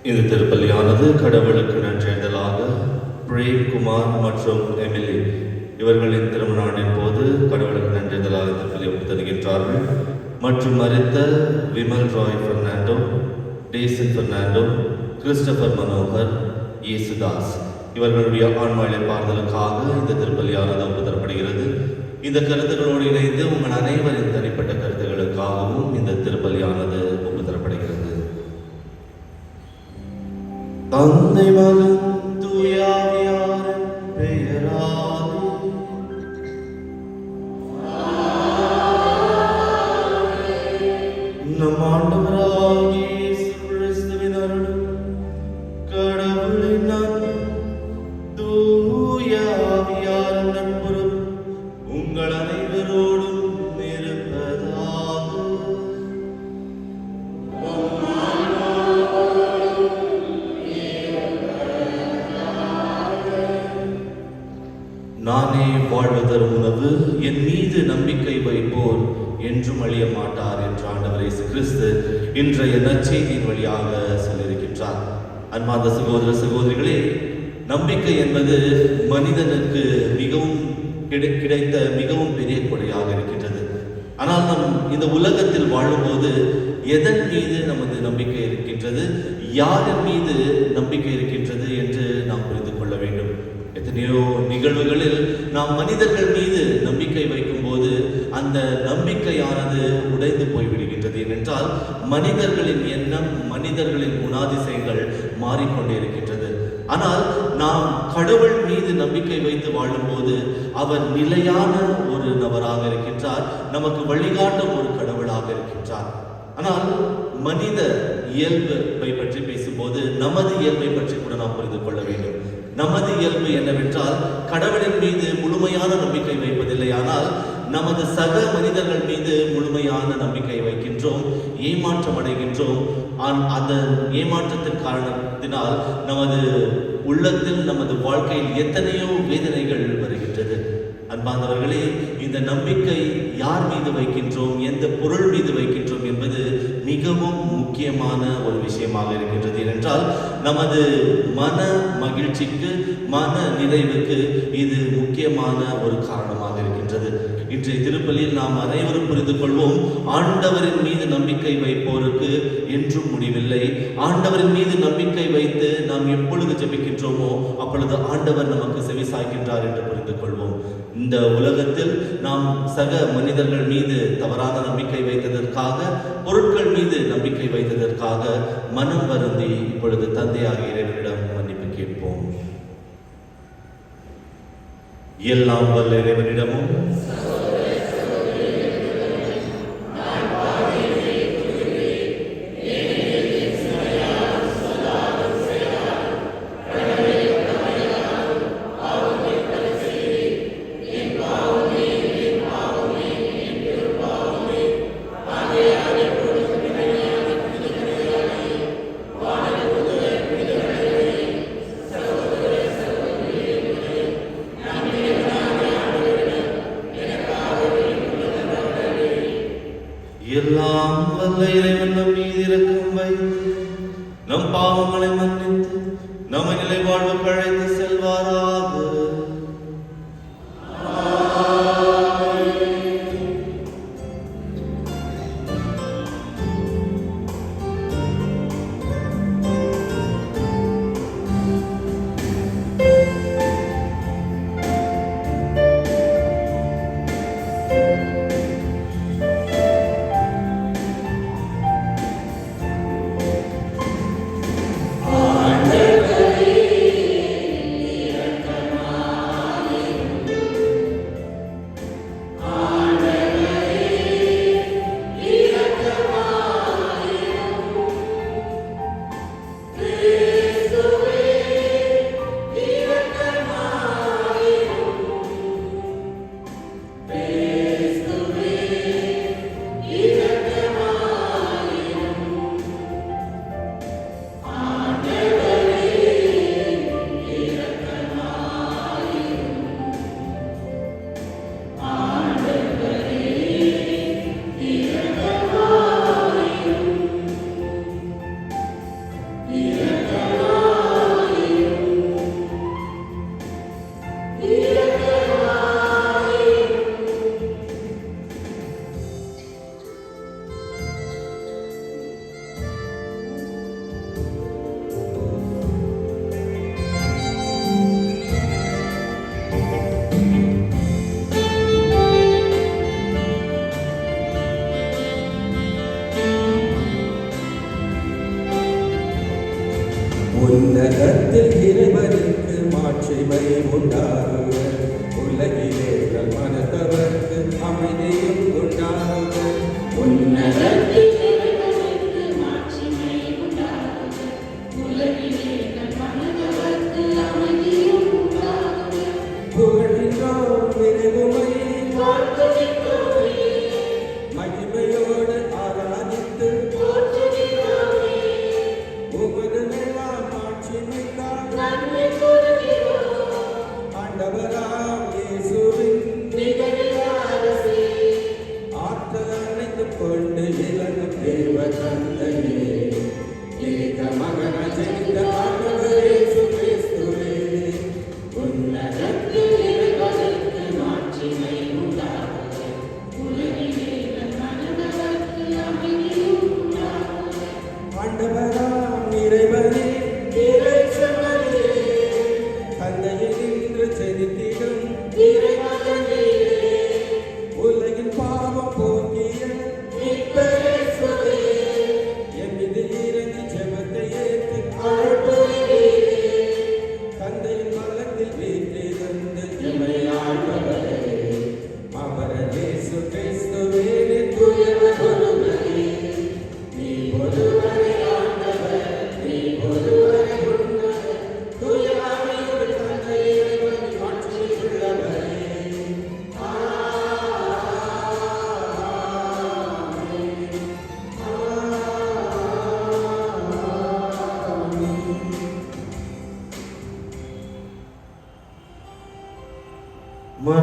இந்த திருப்பலியானது கடவுளுக்கு நன்றேதலாக பிரேம்குமார் மற்றும் எமிலி இவர்களின் திருமண நாளின் போது கடவுளுக்கு நன்றேதலாக திருப்பலி தருகின்றார்கள். மற்றும் மரித்த விமல் ராய் பெர்னாண்டோ, டேசன் பெர்னாண்டோ, கிறிஸ்டபர் மனோகர், இயேசுதாஸ் இவர்களுடைய ஆன்மாவிலை பார்தலுக்காக இந்த திருப்பலியானது ஒப்பு தரப்படுகிறது. இந்த கருத்துக்களோடு இணைந்து உங்கள் அனைவரின் தனிப்பட்ட கருத்துக்களுக்காகவும் இந்த திருப்பலியானது ஒப்பு தரப்படுகிறது. தந்தை மகன் தூய ஆவியாரின் பெயராலே நம் ஆண்டவராகிய இயேசு கிறிஸ்துவின் அருளும் கடவுளின் அன்பும் தூய ஆவியாரின் நட்புறவும் உங்கள் அனைவரோடும் இருப்பதாக. நானே வாழ்வு தரும் உணவு, என் மீது நம்பிக்கை வைப்போர் என்றும் அழிய மாட்டார் என்று ஆண்டவர் இயேசு கிறிஸ்து இன்றைய நற்செய்தியின் வழியாக சொல்லியிருக்கின்றார். அன்பார்ந்த சகோதர சகோதரிகளே, நம்பிக்கை என்பது மனிதனுக்கு மிகவும் கிடைத்த மிகவும் பெரிய கொடையாக இருக்கின்றது. ஆனால் நம் இந்த உலகத்தில் வாழும்போது எதன் மீது நமது நம்பிக்கை இருக்கின்றது, யாரின் மீது நம்பிக்கை இருக்கின்றது என்று நாம் புரிந்து கொள்ள வேண்டும். எத்தனையோ நிகழ்வுகளில் நாம் மனிதர்கள் மீது நம்பிக்கை வைக்கும் போது அந்த நம்பிக்கையானது உடைந்து போய்விடுகின்றது. ஏனென்றால் மனிதர்களின் எண்ணம், மனிதர்களின் குணாதிசயங்கள் மாறிக்கொண்டே இருக்கின்றது. ஆனால் நாம் கடவுள் மீது நம்பிக்கை வைத்து வாழும்போது அவர் நிலையான ஒரு நபராக இருக்கின்றார், நமக்கு வழிகாட்டும் ஒரு கடவுளாக இருக்கின்றார். ஆனால் மனித இயல்பை பற்றி பேசும்போது நமது இயல்பை பற்றி கூட நாம் புரிந்து கொள்ள வேண்டும். நமது இயல்பு என்னவென்றால் கடவுளின் மீது முழு முழுமையான நம்பிக்கை வைப்பதில்லை. ஆனால் நமது சக மனிதர்கள் மீது முழுமையான நம்பிக்கை வைக்கின்றோம், ஏமாற்றம் அடைகின்றோம். அதன் ஏமாற்றத்தின் காரணத்தினால் நமது உள்ளத்தில், நமது வாழ்க்கையில் எத்தனையோ வேதனைகள் வருகின்றது. அன்பார்ந்தவர்களே, இந்த நம்பிக்கை யார் மீது வைக்கின்றோம், எந்த பொருள் மீது வைக்கின்றோம் என்பது மிகவும் முக்கியமான ஒரு விஷயமாக இருக்கின்றது. ஏனென்றால் நமது மன மகிழ்ச்சிக்கு, மன நிறைவுக்கு இது முக்கியமான ஒரு காரணமாக இருக்கின்றது. இன்றைய திருப்பலியில் நாம் அனைவரும் புரிந்து கொள்வோம், ஆண்டவரின் மீது நம்பிக்கை வைப்போருக்கு என்றும் முடிவில்லை. ஆண்டவரின் மீது நம்பிக்கை வைத்து நாம் எப்பொழுது ஜெபிக்கின்றோமோ அப்பொழுது ஆண்டவர் நமக்கு செவி சாய்க்கின்றார் என்று புரிந்து கொள்வோம். இந்த உலகத்தில் நாம் சக மனிதர்கள் மீது தவறான நம்பிக்கை வைத்ததற்காக, பொருட்கள் மீது நம்பிக்கை வைத்ததற்காக மனம் வருந்தி இப்பொழுது தந்தையாகிய இறைவனிடம் மன்னிப்பு கேட்போம். எல்லாம் வல்ல இறைவனிடமும் எல்லாம் வல்ல இறைவன் நம் மீது இரக்கம் வைத்து நம் பாவங்களை மன்னித்து நம்மை நிலை வாழ்வுக்கு அழைத்து செல்வாராக. ஆண்டவரே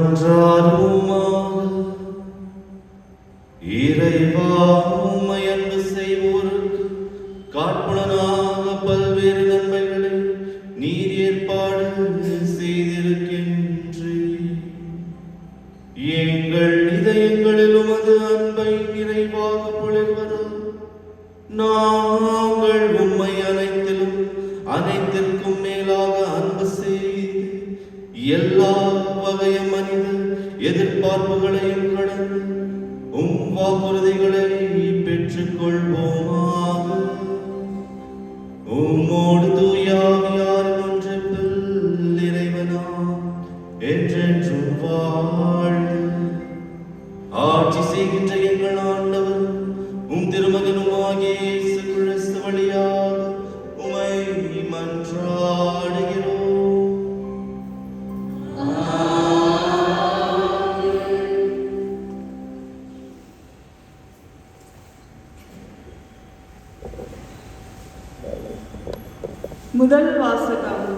மன்றாடுவோமாக. இறைவா, உம்மை அன்பு செய்வோருக்கு காட்புலனாக பல்வேறு நன்மைகளை நீர் ஏற்பாடு செய்திருக்கின்றீர். எங்கள் இதயங்களில் உமது அன்பை நிறைவாக பொழிவதால் நாங்கள் உம்மை அனைத்திலும் அனைத்திற்கும் மேலாக அன்பு செய்து எல்லா வகைய மனித எதிர்பார்ப்புகளையும் கடந்து உம் வாக்குறுதிகளை பெற்றுக் கொள்வோமாக. உம்மோடு தூயாவியாரின் ஒன்றிப்பில் இறைவனாம் என்றென்றும் வாழ்ந்து ஆட்சி செய்கின்ற எங்கள் ஆண்டவர் உம் திருமகனுமாகிய இயேசு கிறிஸ்து வழியாக உம்மை மன்றாடுகிறோம். முதல் வாசகம்.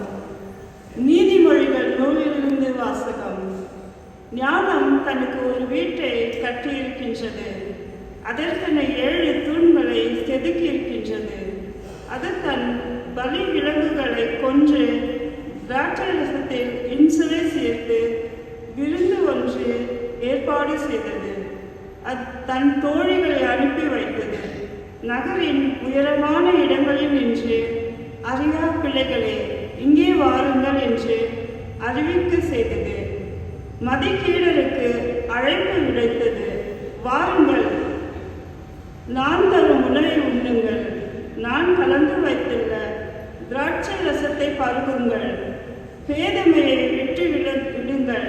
நீதிமொழிகள் நூலிலிருந்து வாசகம். ஞானம் தனக்கு ஒரு வீட்டை கட்டியிருக்கின்றது, அதற்கென 7 தூண்களை செதுக்கியிருக்கின்றது. அது தன் பலி விலங்குகளை கொன்று திராட்சரசத்தில் இன்சுவை சேர்த்து விருந்து ஒன்று ஏற்பாடு செய்தது. அது தன் தோழிகளை அனுப்பி வைத்தது. நகரின் உயரமான இடங்களில் நின்று அறியா பிள்ளைகளே இங்கே வாருங்கள் என்று அறிவிக்க செய்தது. மதிகேடருக்கு அழைப்பு விடுத்தது. வாருங்கள், நான் தரும் உணவை உண்ணுங்கள், நான் கலந்து வைத்துள்ள திராட்சை ரசத்தை பருகுங்கள், பேதமையை விட்டு விடுங்கள்,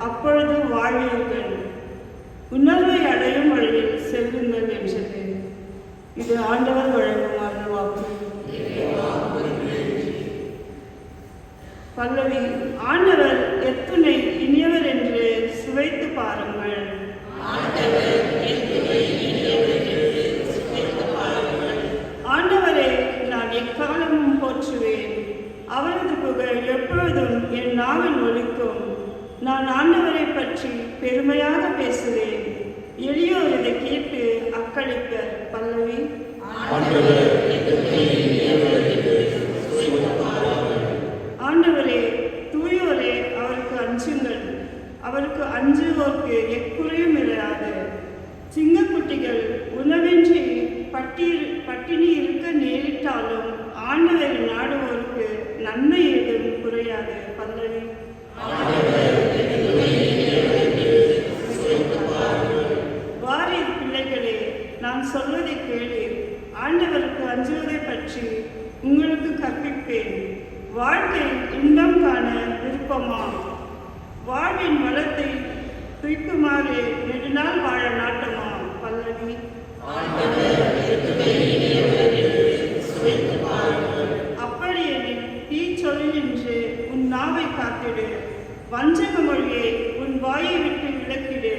அப்பொழுது வாழ்வீர்கள், உணர்வை அடையும் வழியில் செல்லுங்கள் என்றது. இது ஆண்டவர் வழங்கும் அருள்வாக்கு. பல்லவி. ஆண்டவர் எத்துணை இனியவர் என்று சுவைத்து பாருங்கள். ஆண்டவரை நான் எக்காலமும் போற்றுவேன், அவரது புகழ் எப்பொழுதும் என் நாவில் ஒலிக்கும். நான் ஆண்டவரை பற்றி பெருமையாக பேசுவேன், எளியோர் இதை கேட்டு அக்களிப்பர். பல்லவி. ஆண்டவரே, தூயோரே, அவருக்கு அஞ்சுங்கள், அவருக்கு அஞ்சுவோர்க்கு எக்குறையும் இராது. சிங்கக்குட்டிகள் உணவின்றி பட்டினி இருக்க நேரிட்டாலும் ஆண்டவரை நாடுவோருக்கு நன்மை ஏதும் குறையாது. பல்லவி. வாரீர் பிள்ளைகளே, நான் சொல்வதை கேளீர். ஆண்டவருக்கு அஞ்சுவதை பற்றி உங்களுக்கு கற்பிப்பேன். வாழ்க்கை இன்பம் காண விருப்பமா? வாழ்வின் வளத்தை தூக்குமாறு நெடுநாள் வாழ நாட்டமா? பல்லவி. அப்படியெனில் தீச்சொல்லின்று உன் நாவை காத்திடு, வஞ்சக மொழியை உன் வாயை விட்டு விலக்கிடு.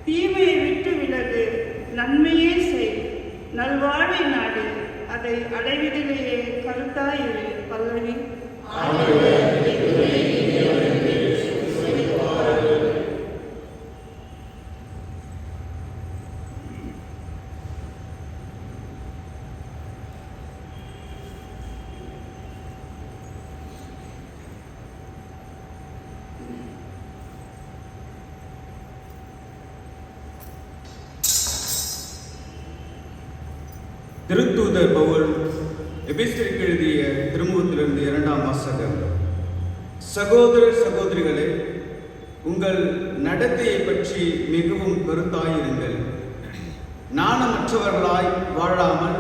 தீமையை விட்டு விலகு, நன்மையே செய், நல்வாழ்வை நாடு, அதை அடைவதிலேயே கருத்தாயிரு. பல்லவி. திருத்தூதர் பவுல் எபேசியருக்கு எழுதிய திருமுகத்திலிருந்து 2ஆம் வாசகம். சகோதர சகோதரிகளே, உங்கள் நடத்தையை பற்றி மிகவும் கருத்தாயிருங்கள். நாணமற்றவர்களாய் வாழாமல்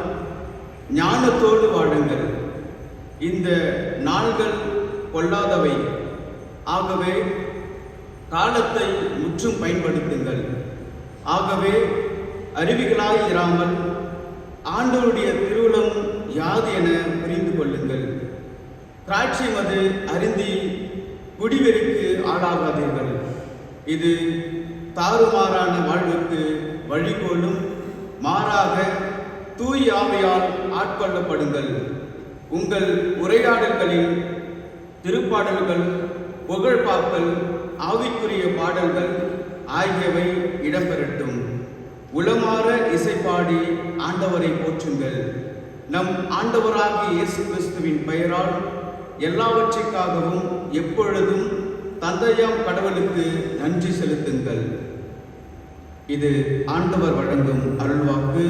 ஞானத்தோடு வாழுங்கள். இந்த நாள்கள் பொல்லாதவை, ஆகவே காலத்தை முற்றும் பயன்படுத்துங்கள். ஆகவே அறிவிகளாய் இராமல் ஆண்டவருடைய திருவுளம் யாது என புரிந்து கொள்ளுங்கள். திராட்சை மது அருந்தி குடிவெறிக்கு ஆளாகாதீர்கள், இது தாறுமாறான வாழ்வுக்கு வழிகோலும். மாறாக தூய் ஆவியால் ஆட்கொள்ளப்படுங்கள். உங்கள் உரையாடல்களில் திருப்பாடல்கள், புகழ்பாக்கள், ஆவிக்குரிய பாடல்கள் ஆகியவை இடம்பெறட்டும். உளமாற இசைப்பாடி ஆண்டவரை போற்றுங்கள். நம் ஆண்டவராகிய இயேசு கிறிஸ்துவின் பெயரால் எல்லாவற்றிற்காகவும் எப்பொழுதும் தந்தையாம் கடவுளுக்கு நன்றி செலுத்துங்கள். இது ஆண்டவர் வழங்கும் அருள்வாக்கு.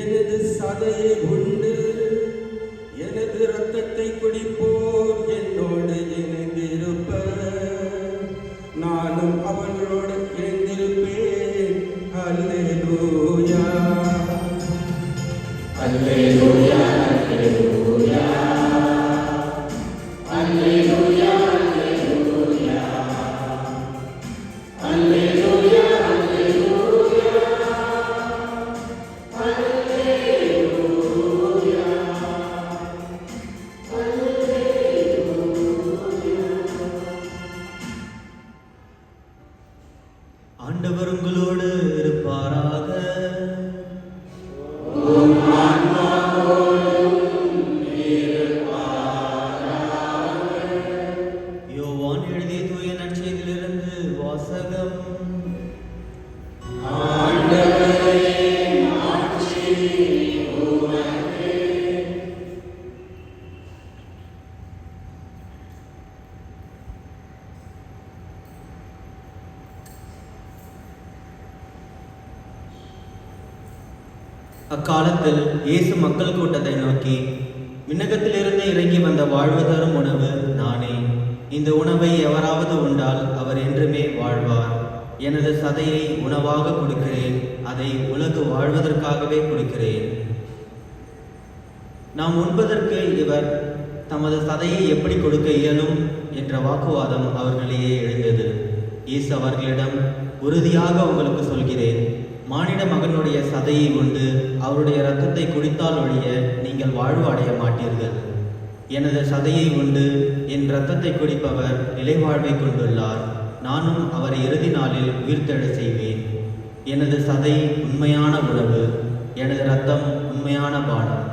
எனது சதையை உண்டு எனது இரத்தத்தை குடிப்போர் என்னோடு இணைந்திருப்பர், நானும் அவர்களோடு இணைந்திருப்பேன். அல்லேலூயா அல்லேலூயா அல்லேலூயா அல்லேலூயா அல்லேலூயா அல்லேலூயா ஆண்டவர் உங்களோடு இருப்பாராக. யோவான் எழுதிய தூய நற்செய்தியிலிருந்து வாசகம். அக்காலத்தில் இயேசு மக்கள் கூட்டத்தை நோக்கி, விண்ணகத்திலிருந்து இறங்கி வந்த வாழ்வு தரும் உணவு நானே. இந்த உணவை எவராவது உண்டால் அவர் என்றுமே வாழ்வார். எனது சதையை உணவாக கொடுக்கிறேன், அதை உலகு வாழ்வதற்காகவே கொடுக்கிறேன். நாம் உண்பதற்கு இவர் தமது சதையை எப்படி கொடுக்க இயலும் என்ற வாக்குவாதம் அவர்களிடையே எழுந்தது. இயேசு அவர்களிடம், உறுதியாக உங்களுக்கு சொல்கிறேன், மானிட மகனுடைய சதையை உண்டு அவருடைய இரத்தத்தை குடித்தால் ஒழிய நீங்கள் வாழ்வு அடைய மாட்டீர்கள். எனது சதையை உண்டு என் இரத்தத்தை குடிப்பவர் நிலைவாழ்வை கொண்டுள்ளார். நானும் அவரை இறுதி நாளில் உயிர்த்தெழச் செய்வேன். எனது சதை உண்மையான உணவு, எனது இரத்தம் உண்மையான பானம்.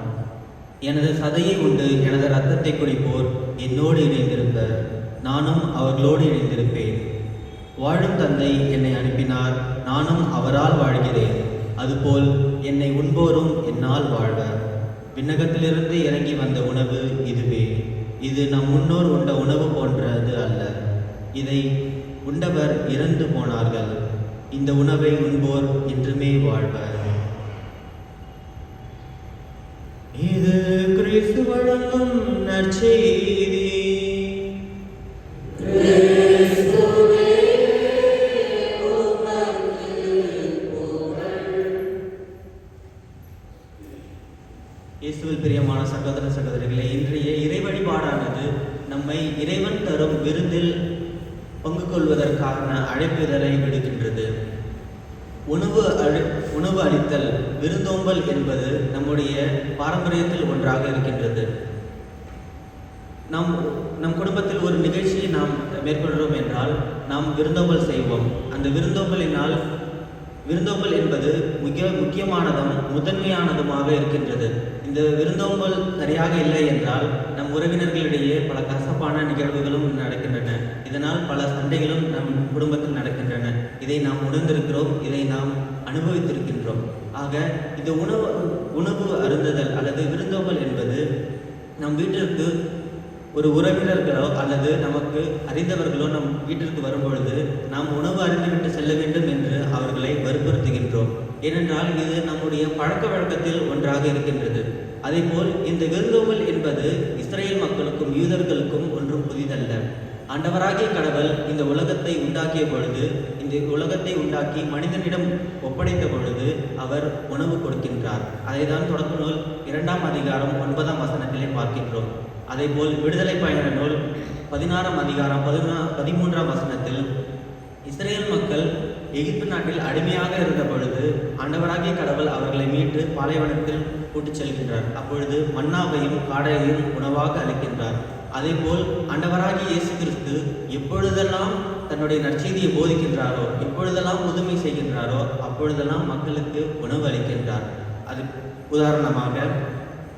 எனது சதையை உண்டு எனது இரத்தத்தை குடிப்போர் என்னோடு இணைந்திருப்பர், நானும் அவர்களோடு இணைந்திருப்பேன். வாழும் தந்தை என்னை அனுப்பினார், நானும் அவரால் வாழ்கிறேன். அதுபோல் என்னை உண்போரும் என்னால் வாழ்வர். விண்ணகத்திலிருந்து இறங்கி வந்த உணவு இதுவே. இது நம் முன்னோர் உண்ட உணவு போன்றது அல்ல. இதை உண்டவர் இறந்து போனார்கள். இந்த உணவை உண்போர் என்றுமே வாழ்வர். இது கிறிஸ்து வழங்கும் நற்செய்தி. இயேசுவில் பிரியமான சகோதர சகோதரிகளே, இன்றைய இறை வழிபாடானது நம்மை இறைவன் தரும் விருந்தில் பங்கு கொள்வதற்கான அழைப்பிதழை விடுக்கின்றது. உணவு அளித்தல், விருந்தோம்பல் என்பது நம்முடைய பாரம்பரியத்தில் ஒன்றாக இருக்கின்றது. நம் குடும்பத்தில் ஒரு நிகழ்ச்சியை நாம் மேற்கொள்கிறோம் என்றால் நாம் விருந்தோம்பல் செய்வோம். அந்த விருந்தோம்பல் என்பது மிக முக்கியமானதும் முதன்மையானதுமாக இருக்கின்றது. இந்த விருந்தோம்பல் சரியாக இல்லை என்றால் நம் உறவினர்களிடையே பல கசப்பான நிகழ்வுகளும் நடக்கின்றன. இதனால் பல சண்டைகளும் நம் குடும்பத்தில் நடக்கின்றன. இதை நாம் உணர்ந்திருக்கிறோம், இதை நாம் அனுபவித்திருக்கின்றோம். ஆக இந்த உணவு அருந்துதல் அல்லது விருந்தோம்பல் என்பது நம் வீட்டிற்கு ஒரு உறவினர்களோ அல்லது நமக்கு அறிந்தவர்களோ நம் வீட்டிற்கு வரும்பொழுது நாம் உணவு அருந்திவிட்டு செல்ல வேண்டும் என்று அவர்களை வற்புறுத்துகின்றோம். ஏனென்றால் இது நம்முடைய பழக்க வழக்கத்தில் ஒன்றாக இருக்கின்றது. அதேபோல் இந்த விருந்தோம்பல் என்பது இஸ்ரேல் மக்களுக்கும் யூதர்களுக்கும் ஒன்றும் புதிதல்ல. ஆண்டவராகிய கடவுள் இந்த உலகத்தை உண்டாக்கிய பொழுது, இந்த உலகத்தை உண்டாக்கி மனிதனிடம் ஒப்படைத்த பொழுது அவர் உணவு கொடுக்கின்றார். அதை தான் தொடக்க நூல் 2ஆம் அதிகாரம் 9ஆம் வசனத்திலே பார்க்கின்றோம். அதேபோல் விடுதலை பயண நூல் 16ஆம் அதிகாரம் 13ஆம் வசனத்தில் இஸ்ரேல் மக்கள் எகிப்து நாட்டில் அடிமையாக இருந்த பொழுது ஆண்டவராகிய கடவுள் அவர்களை மீட்டு பாலைவனத்தில் கூட்டிச் செல்கின்றார். அப்பொழுது மன்னாவையும் காடையையும் உணவாக அளிக்கின்றார். அதேபோல் ஆண்டவராகிய இயேசு கிறிஸ்து எப்பொழுதெல்லாம் தன்னுடைய நற்செய்தியை போதிக்கின்றாரோ, எப்பொழுதெல்லாம் புதுமை செய்கின்றாரோ அப்பொழுதெல்லாம் மக்களுக்கு உணவு அளிக்கின்றார். அது உதாரணமாக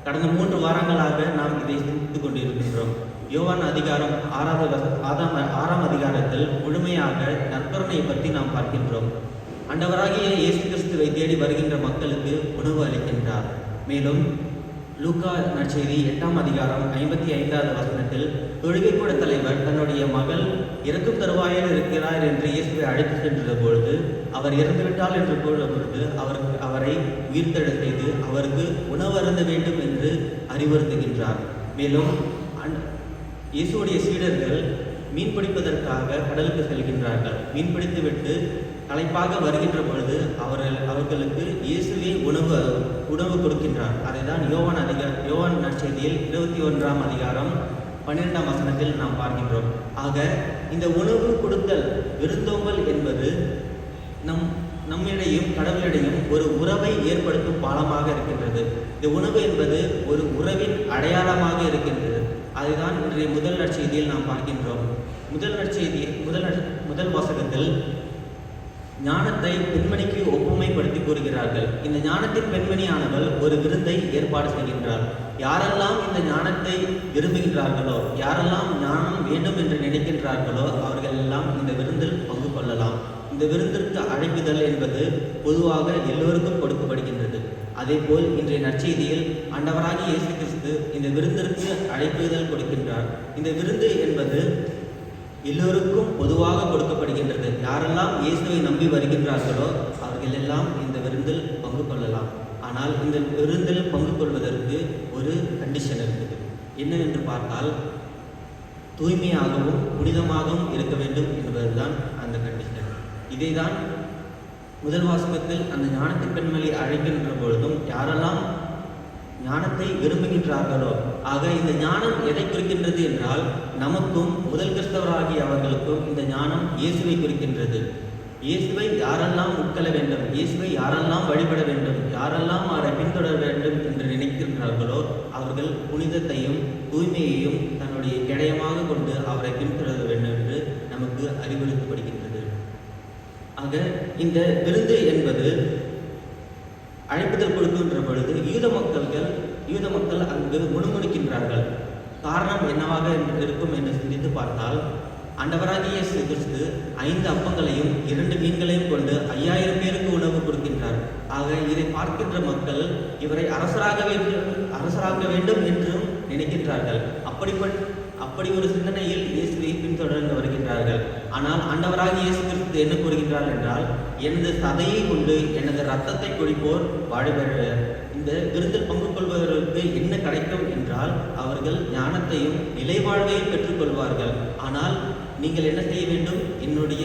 கடந்த 3 வாரங்களாக நாம் இதை சிந்தித்துக் கொண்டிருக்கின்றோம். யோவான் அதிகாரம் 6ஆம் அதிகாரத்தில் முழுமையாக நற்கருணையை பற்றி நாம் பார்க்கின்றோம். ஆண்டவராகிய இயேசு கிறிஸ்துவை தேடி வருகின்ற மக்களுக்கு உணவு அளிக்கின்றார். மேலும் லூக்கா நற்செய்தி 8ஆம் அதிகாரம் 55வது வசனத்தில் தொழுகைக்கூட தலைவர் தன்னுடைய மகள் இறக்கும் தருவாயில் இருக்கிறார் என்று இயேசுவை அழைத்து சென்ற பொழுது, அவர் இறந்துவிட்டால் என்று கூறும் பொழுது அவரை உயிர்த்தெழ செய்து அவருக்கு உணவு அருந்த வேண்டும் என்று அறிவுறுத்துகின்றார். மேலும் இயேசுடைய சீடர்கள் மீன் பிடிப்பதற்காக கடலுக்கு செல்கின்றார்கள். மீன் பிடித்துவிட்டு களைப்பாக வருகின்ற பொழுது அவர்களுக்கு இயேசுவே உணவு கொடுக்கின்றார். அதை தான் யோவான் நற்செய்தியில் 21ஆம் அதிகாரம் 12ஆம் வசனத்தில் நாம் பார்க்கின்றோம். ஆக இந்த உணவு கொடுத்தல், விருந்தோம்பல் என்பது நம்மிடையும் கடவுளிடையும் ஒரு உறவை ஏற்படுத்தும் பாலமாக இருக்கின்றது. இந்த உணவு என்பது ஒரு உறவின் அடையாளமாக இருக்கின்றது. அதுதான் இன்றைய முதல் நற்செய்தியில் நாம் பார்க்கின்றோம். முதல் வாசகத்தில் ஞானத்தை பெண்மணிக்கு ஒப்புமைப்படுத்தி கூறுகிறார்கள். இந்த ஞானத்தின் பெண்மணியானவள் ஒரு விருந்தை ஏற்பாடு செய்கின்றார். யாரெல்லாம் இந்த ஞானத்தை விரும்புகின்றார்களோ, யாரெல்லாம் ஞானம் வேண்டும் என்று நினைக்கின்றார்களோ அவர்கள் எல்லாம் இந்த விருந்தில் பங்கு கொள்ளலாம். இந்த விருந்திற்கு அழைப்புதல் என்பது பொதுவாக எல்லோருக்கும் கொடுக்கப்படுகின்றது. அதேபோல் இன்றைய நற்செய்தியில் ஆண்டவராகிய இயேசு கிறிஸ்து இந்த விருந்திற்கு அழைப்புதல் கொடுக்கின்றார். இந்த விருந்து என்பது எல்லோருக்கும் பொதுவாக கொடுக்கப்படுகின்றது. யாரெல்லாம் இயேசுவை நம்பி வருகின்றார்களோ அவர்கள் எல்லாம் இந்த விருந்தில் பங்கு கொள்ளலாம். ஆனால் இந்த விருந்தில் பங்கு கொள்வதற்கு ஒரு கண்டிஷன் இருக்குது. என்னவென்று பார்த்தால், தூய்மையாகவும் புனிதமாகவும் இருக்க வேண்டும் என்பதுதான் அந்த கண்டிஷன். இதை தான் முதல் வாசகத்தில் அந்த ஞானத்தின் பெண்மணி அழைக்கின்ற பொழுதும் யாரெல்லாம் ஞானத்தை விரும்புகின்றார்களோ, ஆக இந்த ஞானம் எதை குறிக்கின்றது என்றால், நமக்கும் முதல் கிறிஸ்தவராகிய அவர்களுக்கும் இந்த ஞானம் இயேசுவை குறிக்கின்றது. இயேசுவை யாரெல்லாம் உட்கொள்ள வேண்டும், இயேசுவை யாரெல்லாம் வழிபட வேண்டும், யாரெல்லாம் அவரை பின்தொடர வேண்டும் என்று நினைக்கின்றார்களோ அவர்கள் புனிதத்தையும் தூய்மையையும் தன்னுடைய கேடயமாக கொண்டு அவரை பின்தொடர வேண்டும் என்று நமக்கு அறிவுறுத்தப்படுகின்றது. ஆக இந்த விருந்து என்பது அழைப்புதல் கொடுக்கின்ற பொழுது யூத மக்கள் அங்கு முணுமுணுக்கின்றார்கள். காரணம் என்னவாக இருக்கும் என்று சிந்தித்து பார்த்தால், ஆண்டவராகிய இயேசு கிறிஸ்து 5 அப்பங்களையும் 2 மீன்களையும் கொண்டு 5000 பேருக்கு உணவு கொடுக்கின்றார். ஆக இதை பார்க்கின்ற மக்கள் இவரை அரசராக வேண்டும் என்றும் நினைக்கின்றார்கள். அப்படி ஒரு சிந்தனையில் இயேசுவை பின்தொடர்ந்து வருகின்றார்கள். ஆனால் ஆண்டவராகிய இயேசு கிறிஸ்து என்ன கூறுகின்றார் என்றால், எனது சதையை கொண்டு எனது இரத்தத்தை குடிப்போர் வாழ்வர். இந்த விருந்தில் பங்கு கொள்வதற்கு என்ன கிடைக்கும் என்றால், அவர்கள் ஞானத்தையும் நிலைவாழ்வையும் பெற்றுக்கொள்வார்கள். ஆனால் நீங்கள் என்ன செய்ய வேண்டும், என்னுடைய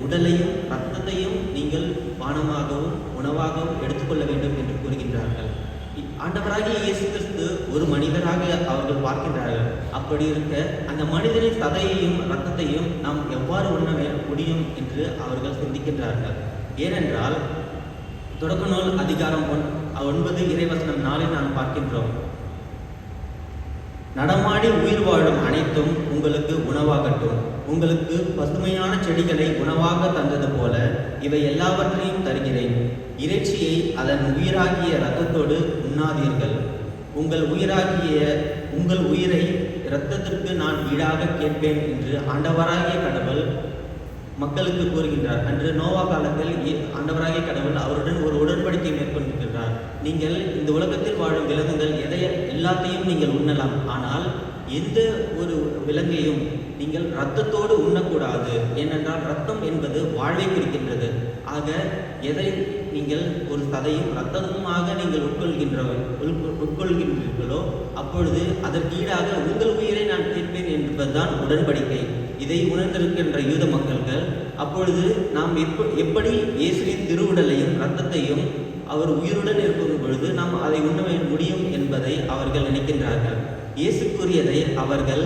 உடலையும் இரத்தத்தையும் நீங்கள் பானமாகவும் உணவாகவும் எடுத்துக்கொள்ள வேண்டும் என்று கூறுகின்றார்கள். ஆண்டவராகிய இயேசு கிறிஸ்து ஒரு மனிதராக அவர்கள் பார்க்கின்றார்கள். அப்படி இருக்க அந்த மனிதனின் சதையையும் இரத்தத்தையும் நாம் எவ்வாறு உண்ண முடியும் என்று அவர்கள் சிந்திக்கின்றார்கள். ஏனென்றால் தொடக்க நூல் அதிகாரம் 9 இறைவசனம் 4 நாம் பார்க்கின்றோம். நடமாடி உயிர் வாழும் அனைத்தும் உங்களுக்கு உணவாகட்டும். உங்களுக்கு பசுமையான செடிகளை உணவாக தந்தது போல இவை எல்லாவற்றையும் தருகிறேன். இறைச்சியை அதன் உயிராகிய இரத்தத்தோடு உண்ணாதீர்கள். உங்கள் உயிரை இரத்தத்திற்கு நான் ஈடாக கேட்பேன் என்று ஆண்டவராகிய கடவுள் மக்களுக்கு கூறுகின்றார். அன்று நோவா காலத்தில் ஆண்டவராகிய கடவுள் அவருடன் ஒரு உடன்படிக்கை மேற்கொண்டிருக்கிறார். நீங்கள் இந்த உலகத்தில் வாழும் விலங்குகள் எல்லாத்தையும் நீங்கள் உண்ணலாம், ஆனால் எந்த ஒரு விலங்கையும் நீங்கள் இரத்தத்தோடு உண்ணக்கூடாது. ஏனென்றால் இரத்தம் என்பது வாழ்வை குறிக்கின்றது. ஆக நீங்கள் ஒரு சதையும் இரத்தமுமாக நீங்கள் உட்கொள்கின்றீர்களோ அப்பொழுது அதற்கு ஈடாக உங்கள் உயிரை நான் கேட்பேன் என்பதுதான் உடன்படிக்கை. இதை உணர்ந்திருக்கின்ற யூத மக்கள்கள் அப்பொழுது நாம் எப்படி இயேசுவின் திருவுடலையும் இரத்தத்தையும் அவர் உயிருடன் இருக்கும் பொழுது நாம் அதை உண்ண முடியும் என்பதை அவர்கள் நினைக்கின்றார்கள். இயேசு கூறியதை அவர்கள்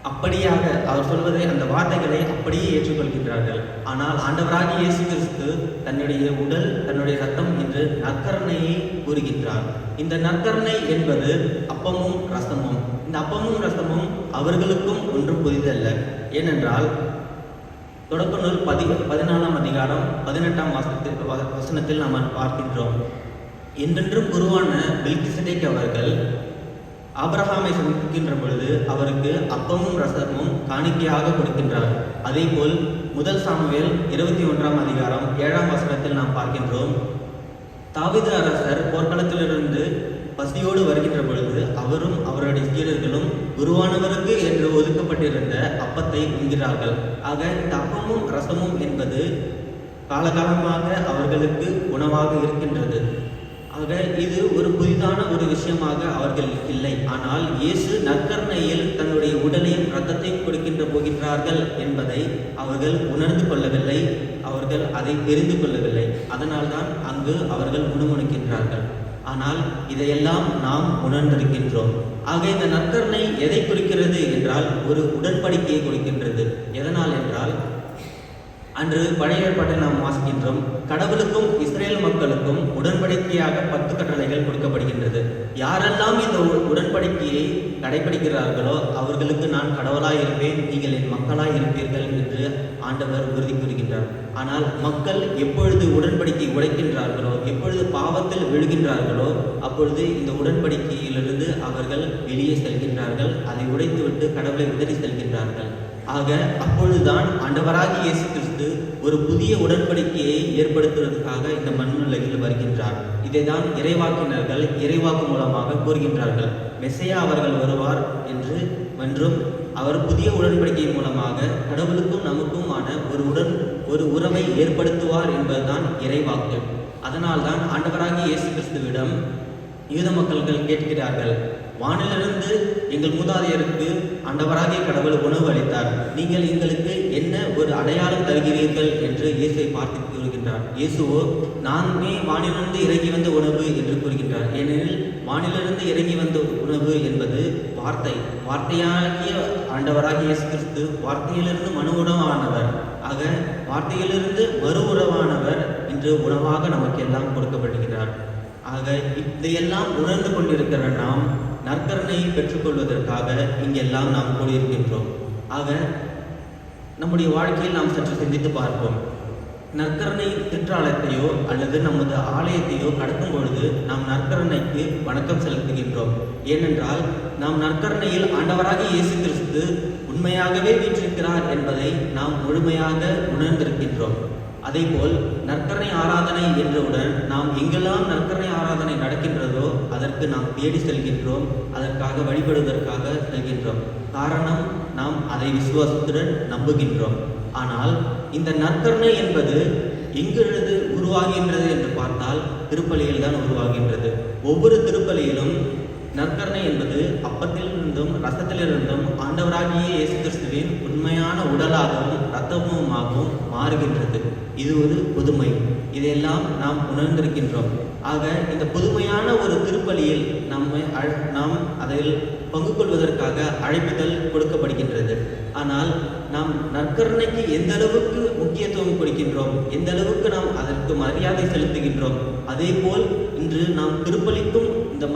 அப்படியாக அவர் சொல்வதை அந்த வார்த்தைகளை அப்படியே ஏற்றுக்கொள்கின்றார்கள். ஆனால் ஆண்டவராகிய இயேசு கிறிஸ்து தன்னுடைய உடல் தன்னுடைய இரத்தம் என்று நற்கருணையை கூறுகின்றார். இந்த நற்கருணை என்பது அப்பமும் ரசமும். இந்த அப்பமும் ரசமும் அவர்களுக்கும் ஒன்றும் புதிதல்ல. ஏனென்றால் தொடக்க நூல் 14ஆம் அதிகாரம் 18ஆம் வசனத்தில் நாம் பார்க்கின்றோம். என்றென்றும் குருவான மெல்கிசேதேக் அவர்கள் ஆபிரகாமை சந்திக்கின்ற பொழுது அவருக்கு அப்பமும் ரசமும் காணிக்கையாக கொடுக்கின்றார். அதேபோல் முதல் சாமுவேல் 21ஆம் அதிகாரம் 7ஆம் வசனத்தில் நாம் பார்க்கின்றோம். தாவீது அரசர் போர்க்களத்திலிருந்து பசியோடு வருகின்ற பொழுது அவரும் அவருடைய சீடர்களும் குருவானவருக்கு என்று ஒதுக்கப்பட்டிருந்த அப்பத்தை உண்கிறார்கள். ஆக இந்த அப்பமும் ரசமும் என்பது காலகாலமாக அவர்களுக்கு உணவாக இருக்கின்றது. ஆக இது ஒரு புதிதான ஒரு விஷயமாக அவர்கள் இல்லை. ஆனால் இயேசு நற்கருணையில் தன்னுடைய உடலையும் இரத்தத்தையும் கொடுக்கின்ற போகின்றார்கள் என்பதை அவர்கள் உணர்ந்து கொள்ளவில்லை. அவர்கள் அதை தெரிந்து கொள்ளவில்லை. அதனால்தான் அங்கு அவர்கள் முணுமுணுக்கின்றார்கள். ஆனால் இதையெல்லாம் நாம் உணர்ந்திருக்கின்றோம். ஆக இந்த நற்கருணை எதை குறிக்கிறது என்றால் ஒரு உடன்படிக்கையை கொடுக்கின்றது. எதனால் என்றால் அன்று பழைய ஏற்பாட்டில் நாம் வாசிக்கின்றோம், கடவுளுக்கும் இஸ்ரேல் மக்களுக்கும் உடன்படிக்கையாக 10 கட்டளைகள் கொடுக்கப்படுகின்றது. யாரெல்லாம் இந்த உடன்படிக்கையை கடைபிடிக்கிறார்களோ அவர்களுக்கு நான் கடவுளாய் இருப்பேன், நீங்கள் என் மக்களாய் இருப்பீர்கள் என்று ஆண்டவர் உறுதி கூறுகின்றார். ஆனால் மக்கள் எப்பொழுது உடன்படிக்கை உடைக்கின்றார்களோ, எப்பொழுது பாவத்தில் விழுகின்றார்களோ அப்பொழுது இந்த உடன்படிக்கையிலிருந்து அவர்கள் வெளியே செல்கின்றார்கள். அதை உடைத்துவிட்டு கடவுளை உதறி செல்கின்றார்கள். ஆக அப்பொழுதுதான் ஆண்டவராகிய இயேசு கிறிஸ்து ஒரு புதிய உடன்படிக்கையை ஏற்படுத்துவதற்காக இந்த மண்ணுலகில் வருகின்றார். இதைதான் இறைவாக்கினர்கள் இறைவாக்கு மூலமாக கூறுகின்றார்கள். மெசையா அவர்கள் வருவார் என்றும் அவர் புதிய உடன்படிக்கை மூலமாக கடவுளுக்கும் நமக்குமான ஒரு உறவை ஏற்படுத்துவார் என்பதுதான் இறைவாக்கு. அதனால்தான் ஆண்டவராகிய இயேசு கிறிஸ்துவிடம் யூத மக்கள்கள் கேட்கிறார்கள், வானிலிருந்து எங்கள் மூதாதையருக்கு ஆண்டவராகிய கடவுள் உணவு அளித்தார், நீங்கள் எங்களுக்கு என்ன ஒரு அடையாளம் தருகிறீர்கள் என்று இயேசுவை பார்த்து கூறுகின்றார். இயேசுவோ நானே வானிலிருந்து இறங்கி வந்த உணவு என்று கூறுகின்றார். ஏனெனில் வானிலிருந்து இறங்கி வந்த உணவு என்பது வார்த்தையாகிய ஆண்டவராகிய இயேசு கிறிஸ்து வார்த்தையிலிருந்து மனு உணவானவர். ஆக வார்த்தையிலிருந்து மறு உணவானவர் இன்று உணவாக நமக்கு எல்லாம் கொடுக்கப்படுகிறார். ஆக இதையெல்லாம் உணர்ந்து கொண்டிருக்கிற நாம் நற்கருணையை பெற்றுக்கொள்வதற்காக இங்கெல்லாம் நாம் கூடியிருக்கின்றோம். ஆக நம்முடைய வாழ்க்கையில் நாம் சற்று சிந்தித்து பார்ப்போம். நற்கருணை சிற்றாலயத்தையோ அல்லது நமது ஆலயத்தையோ கடக்கும் பொழுது நாம் நற்கருணைக்கு வணக்கம் செலுத்துகின்றோம். ஏனென்றால் நாம் நற்கருணையில் ஆண்டவராகிய இயேசு கிறிஸ்து உண்மையாகவே வீற்றிருக்கிறார் என்பதை நாம் முழுமையாக உணர்ந்திருக்கின்றோம். அதேபோல் நற்கருணை ஆராதனை என்றவுடன் நாம் எங்கெல்லாம் நற்கருணை ஆராதனை நடக்கின்றதோ அதற்கு நாம் தேடி செல்கின்றோம், அதற்காக வழிபடுவதற்காக செல்கின்றோம். காரணம், நாம் அதை விசுவாசத்துடன் நம்புகின்றோம். ஆனால் இந்த நற்கருணை என்பது எங்கிருந்து உருவாகின்றது என்று பார்த்தால் திருப்பலியில் தான் உருவாகின்றது. ஒவ்வொரு திருப்பலியிலும் நற்கருணை என்பது அப்பத்திலிருந்தும் ரசத்திலிருந்தும் ஆண்டவராகிய இயேசு கிறிஸ்துவின் உண்மையான உடலாகவும் இரத்தமுமாகவும் மாறுகின்றது. இது ஒரு புதுமை. இதையெல்லாம் நாம் உணர்ந்திருக்கின்றோம். ஆக இந்த புதுமையான ஒரு திருப்பலியில் நாம் அதில் பங்கு கொள்வதற்காக அழைப்புதல் கொடுக்கப்படுகின்றது. ஆனால் நாம் நற்கருணைக்கு எந்த அளவுக்கு முக்கியத்துவம் கொடுக்கின்றோம், எந்த அளவுக்கு நாம் அதற்கு மரியாதை செலுத்துகின்றோம், அதே போல் இன்று நாம் திருப்பலிக்கும் இந்த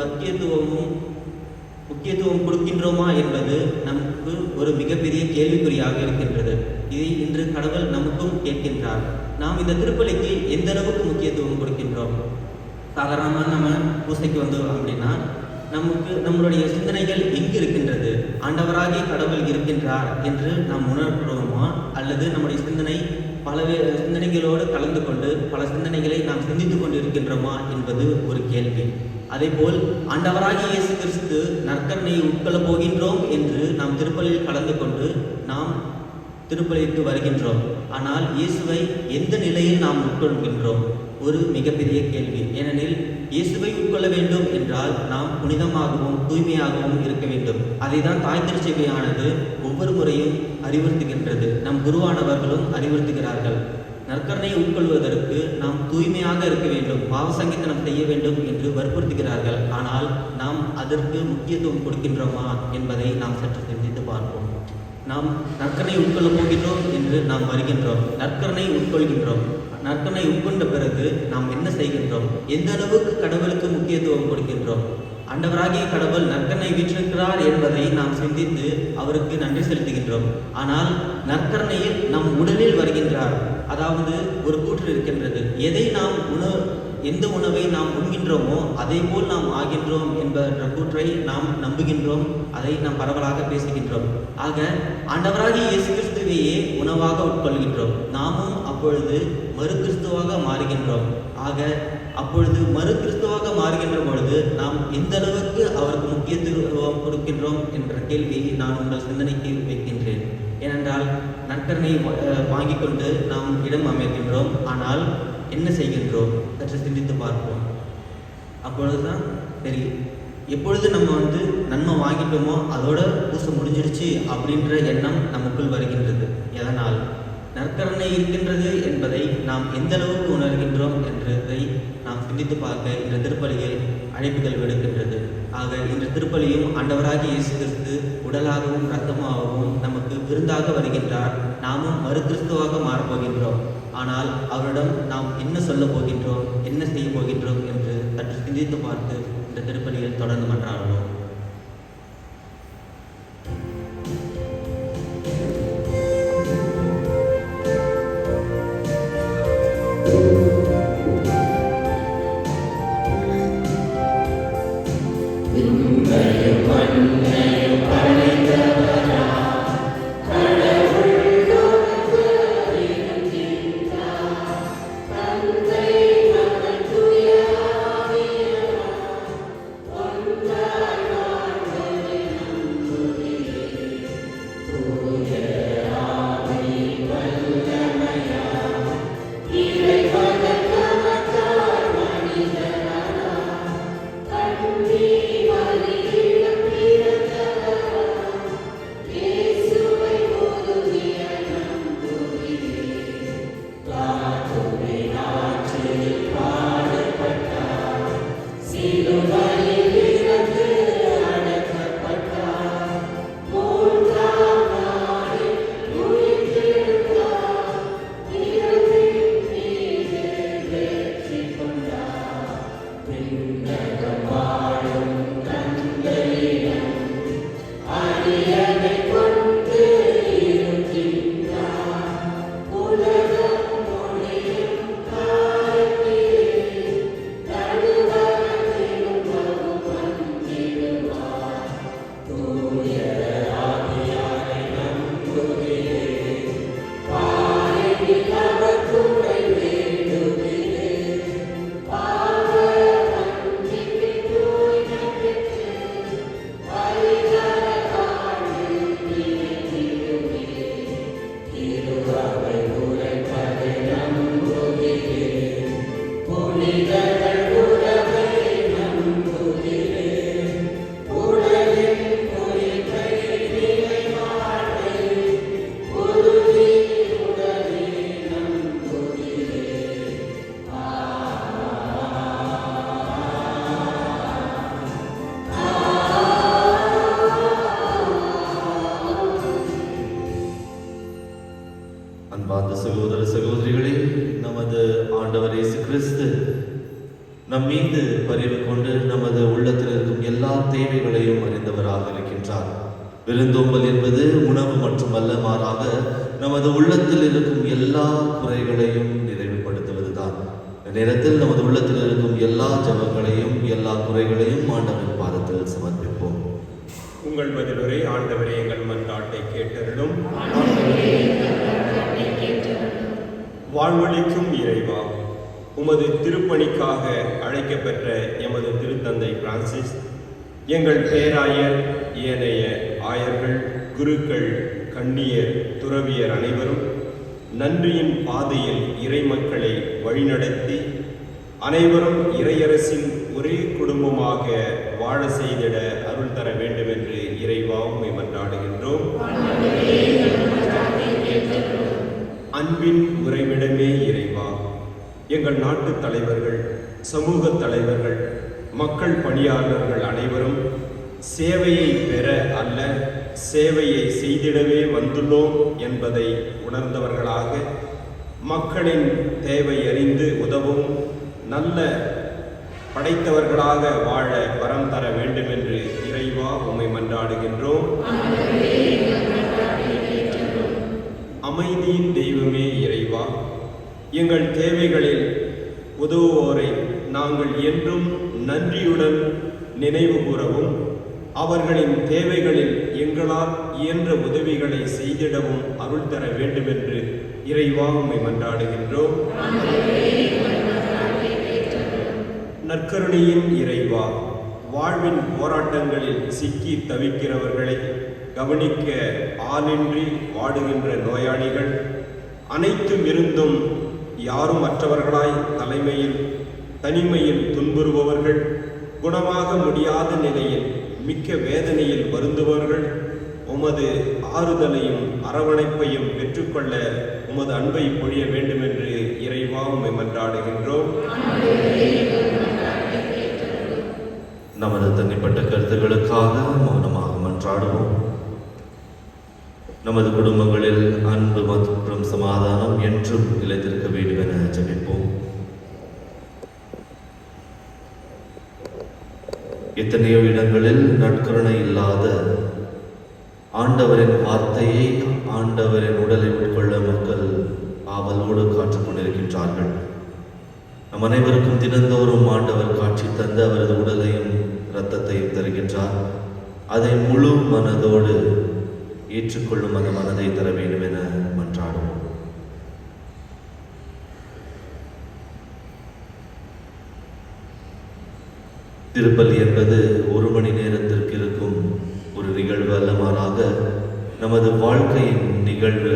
முக்கியத்துவம் கொடுக்கின்றோமா என்பது நமக்கு ஒரு மிகப்பெரிய கேள்விக்குறியாக இருக்கின்றது. இதை இன்று கடவுள் நமக்கும் கேட்கின்றார். நாம் இந்த திருப்பலிக்கு எந்த அளவுக்கு முக்கியத்துவம் கொடுக்கின்றோம்? சாதாரணமாக நம்ம பூசைக்கு வந்தோம் அப்படின்னா நம்மளுடைய சிந்தனைகள் எங்கு இருக்கின்றது? ஆண்டவராகிய கடவுள் இருக்கின்றார் என்று நாம் உணர்கிறோமா? அல்லது நம்முடைய சிந்தனை பல சிந்தனைகளோடு கலந்து கொண்டு பல சிந்தனைகளை நாம் சிந்தித்துக் கொண்டு இருக்கின்றோமா என்பது ஒரு கேள்வி. அதேபோல் ஆண்டவராகிய இயேசு கிறிஸ்து நற்கருணையை உட்கொள்ளப் போகின்றோம் என்று நாம் திருப்பலியில் கலந்து கொண்டு நாம் திருப்பலிக்கு வருகின்றோம். ஆனால் இயேசுவை எந்த நிலையில் நாம் உட்கொள்கின்றோம் ஒரு மிகப்பெரிய கேள்வி. ஏனெனில் இயேசுவை உட்கொள்ள வேண்டும் என்றால் நாம் புனிதமாகவும் தூய்மையாகவும் இருக்க வேண்டும். அதை தான் தாய் திருச்சபையானது ஒவ்வொரு முறையும் அறிவுறுத்துகின்றது. நம் குருவானவர்களும் அறிவுறுத்துகிறார்கள். நற்கருணையை உட்கொள்வதற்கு நாம் தூய்மையாக இருக்க வேண்டும், பாவ சங்கீதனம் செய்ய வேண்டும் என்று வற்புறுத்துகிறார்கள். ஆனால் நாம் அதற்கு முக்கியத்துவம் கொடுக்கின்றோமா என்பதை நாம் சற்று சிந்தித்து பார்ப்போம். நாம் நற்கருணை உட்கொள்ளப் போகின்றோம் என்று நாம் வருகின்றோம், நற்கருணை உட்கொள்கின்றோம். நற்கருணை உட்கொண்ட பிறகு நாம் என்ன செய்கின்றோம்? எந்த அளவுக்கு கடவுளுக்கு முக்கியத்துவம் கொடுக்கின்றோம்? ஆண்டவராகிய கடவுள் நற்கருணை வீற்றிருக்கிறார் என்பதை நாம் சிந்தித்து அவருக்கு நன்றி செலுத்துகின்றோம். ஆனால் நற்கருணையில் நம் உடலில் வருகின்றார். அதாவது ஒரு கூற்று இருக்கின்றது, எந்த உணவை நாம் உண்கின்றோமோ அதே போல் நாம் ஆகின்றோம் என்ற கூற்றை நாம் நம்புகின்றோம். அதை நாம் பரவலாக பேசுகின்றோம். ஆக ஆண்டவராகிய இயேசு கிறிஸ்துவையே உணவாக உட்கொள்கின்றோம். நாமும் அப்பொழுது மறு கிறிஸ்துவாக மாறுகின்றோம். ஆக அப்பொழுது மறு கிறிஸ்துவாக மாறுகின்ற பொழுது நாம் எந்த அளவுக்கு அவருக்கு முக்கியத்துவம் கொடுக்கின்றோம் என்ற கேள்வியை நான் உங்கள் சிந்தனைக்கு வைக்கின்றேன். ஏனென்றால் நற்கருணை வாங்கி கொண்டு நாம் இடம் அமைக்கின்றோம். ஆனால் என்ன செய்கின்றோம் சற்று சிந்தித்து பார்ப்போம். அப்பொழுதுதான் சரி, எப்பொழுது நம்ம நன்மை வாங்கிட்டோமோ அதோட பூசை முடிஞ்சிடுச்சு அப்படின்ற எண்ணம் நமக்குள் வருகின்றது. எதனால்? நற்கருணை இருக்கின்றது என்பதை நாம் எந்த அளவுக்கு உணர்கின்றோம் என்றதை நாம் சிந்தித்து பார்க்க இந்த திருப்பலியில் அழைப்புகள் விடுக்கின்றது. ஆக இந்த திருப்பலியும் ஆண்டவராகிய இயேசு கிறிஸ்து உடலாகவும் இரத்தமாகவும் நமக்கு விருந்தாக வருகின்றார். நாமும் மறு கிறிஸ்துவாக மாறப்போகின்றோம். ஆனால் அவரிடம் நாம் என்ன சொல்ல போகின்றோம், என்ன செய்ய போகின்றோம் என்று சற்று சிந்தித்து பார்த்து இந்த திருப்பலியில் தொடர்ந்து மன்றாடுவோம். அன்பார்ந்த சகோதர சகோதரிகளே, நமது ஆண்டவர் இயேசு கிறிஸ்து நம் மீது பரிவு கொண்டு நமது உள்ளத்தில் இருக்கும் எல்லா தேவைகளையும் அறிந்தவராக இருக்கின்றார். விருந்தோம்பல் என்பது உணவு மட்டுமல்ல, மாறாக நமது உள்ளத்தில் இருக்கும் எல்லா குறைகளையும் நிறைவுபடுத்துவதுதான். இந்த நேரத்தில் நமது உள்ளத்தில் இருக்கும் எல்லா ஜெபங்களையும் எல்லா குறைகளையும் ஆண்டவரின் பாதத்தில் சமர்ப்பிப்போம். உங்கள் பதிலுரை. ஆண்டவரே எங்கள் மன்றாட்டை கேட்டருளும். வாழ்வளிக்கும் இறைவா, உமது திருப்பணிக்காக அழைக்கப்பெற்ற எமது திருத்தந்தை பிரான்சிஸ், எங்கள் பேராயர், ஏனைய ஆயர்கள், குருக்கள், கன்னியர், துறவியர் அனைவரும் நன்றியின் பாதையில் இறைமக்களை வழிநடத்தி அனைவரும் இறையரசின் ஒரே குடும்பமாக வாழ செய்திட அருள் தர வேண்டும் என்று இறைவா உம்மை மன்றாடுகின்றோம். அன்பின் உறைவிடமே இறைவா, எங்கள் நாட்டு தலைவர்கள், சமூக தலைவர்கள், மக்கள் பணியாளர்கள் அனைவரும் சேவையை பெற அல்ல, சேவையை செய்திடவே வந்துள்ளோம் என்பதை உணர்ந்தவர்களாக மக்களின் தேவை அறிந்து உதவும் நல்ல படைத்தவர்களாக வாழ வரம் தர வேண்டும் என்று இறைவா உம்மை மன்றாடுகின்றோம். அமைதியின் தெய்வமே இறைவா, எங்கள் தேவைகளில் உதவுவோரை நாங்கள் என்றும் நன்றியுடன் நினைவு கூறவும், அவர்களின் தேவைகளில் எங்களால் இயன்ற உதவிகளை செய்திடவும் அருள் தர வேண்டும் என்று இறைவா உம்மை மன்றாடுகின்றோம். நற்கருணையின் இறைவா, வாழ்வின் போராட்டங்களில் சிக்கி தவிக்கிறவர்களை கவனிக்க ஆளின்றி வாடுகின்ற நோயாளிகள், அனைத்தும் இருந்தும் யாரும் மற்றவர்களாய் தனிமையில் துன்புறுபவர்கள், குணமாக முடியாத நிலையில் மிக்க வேதனையில் வருந்துபவர்கள் உமது ஆறுதலையும் அரவணைப்பையும் பெற்றுக்கொள்ள உமது அன்பை பொழிய வேண்டும் என்று இறைவா உம்மை மன்றாடுகின்றோம். நமது தனிப்பட்ட கருத்துக்களுக்காக மௌனமாக மன்றாடுவோம். நமது குடும்பங்களில் அன்பு மற்றும் சமாதானம் என்றும் நிலைத்திருக்க வேண்டும் என ஜெபிப்போம். எத்தனையோ இடங்களில் நற்கருணை இல்லாத ஆண்டவரின் வார்த்தையை, ஆண்டவரின் உடலை உட்கொள்ள மக்கள் ஆவலோடு காத்துக் கொண்டிருக்கின்றார்கள். நம் அனைவருக்கும் தினந்தோறும் ஆண்டவர் காட்சி தந்து அவரது உடலையும் இரத்தத்தையும் தருகின்றார். அதை முழு மனதோடு ஏற்றுக்கொள்ளும் அந்த மனதை தர வேண்டும் என மன்றாடுவோம். திருப்பலி என்பது ஒரு மணி நேரத்திற்கு இருக்கும் ஒரு நிகழ்வு அல்ல, மாறாக நமது வாழ்க்கையின் நிகழ்வு.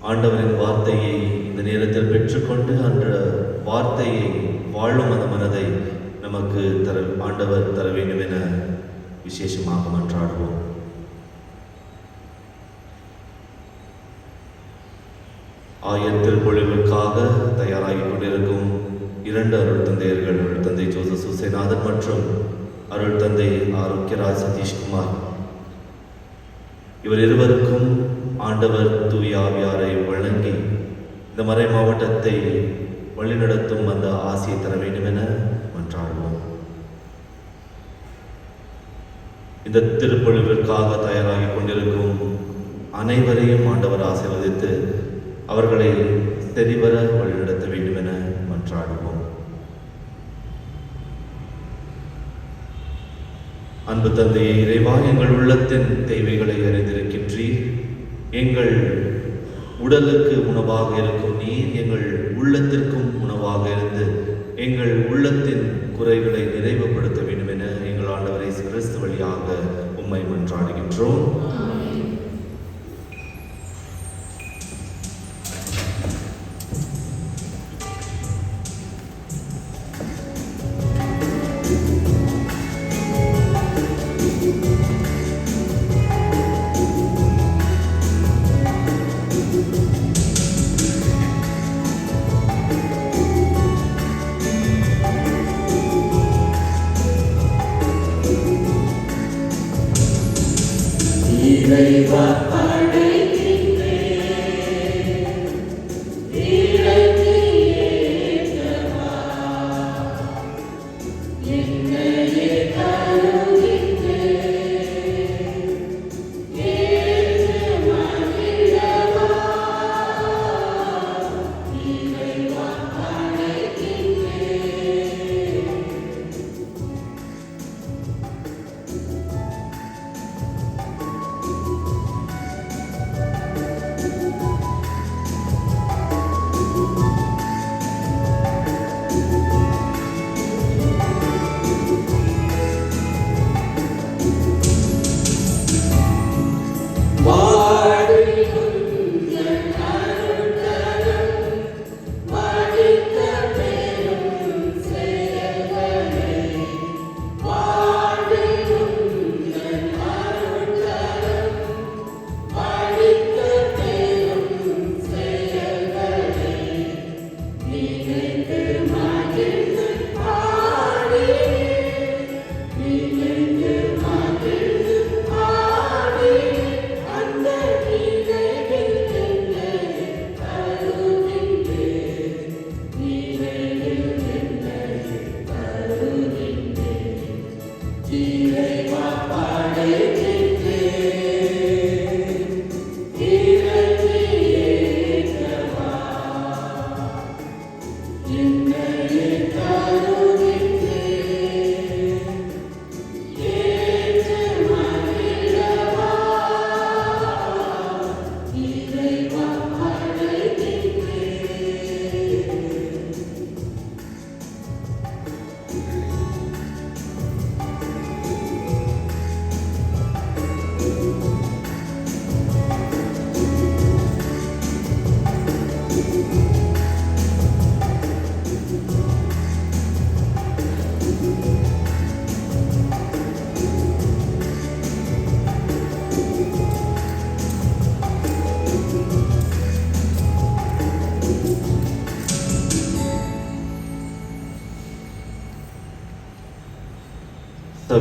ஆண்டவரின் வார்த்தையை இந்த நேரத்தில் பெற்றுக்கொண்டு அந்த வார்த்தையை வாழும் அந்த மனதை நமக்கு ஆண்டவர் தர வேண்டும் என விசேஷமாக மன்றாடுவோம். திருப்பொழிவுக்காக தயாராகி கொண்டிருக்கும் இரண்டு அருள் தந்தையர்கள், அருள் தந்தை ஜோசப் சுசேநாதன் மற்றும் அருள் தந்தை ஆரோக்கியராஜ் சதீஷ்குமார், இவர் இருவருக்கும் ஆண்டவர் தூய ஆவியாரை வழங்கி இந்த மறை மாவட்டத்தை வழிநடத்தும் அந்த ஆசையை தர வேண்டும் என மன்றாடுவோம். இந்த திருப்பொழிவிற்காக தயாராகி கொண்டிருக்கும் அனைவரையும் ஆண்டவர் ஆசீர்வதித்து அவர்களை சரிவர வழிநடத்த வேண்டும் என மன்றாடுவோம். அன்பு தந்தையே இறைவா, எங்கள் உள்ளத்தின் தேவைகளை அறிந்திருக்கின்றீர். எங்கள் உடலுக்கு உணவாக இருக்கும் நீர் எங்கள் உள்ளத்திற்கும் உணவாக இருந்து எங்கள் உள்ளத்தின் குறைகளை நிறைவுபடுத்த வேண்டும் என எங்கள் ஆண்டவரை கிறிஸ்து வழியாக உம்மை மன்றாடுகின்றோம்.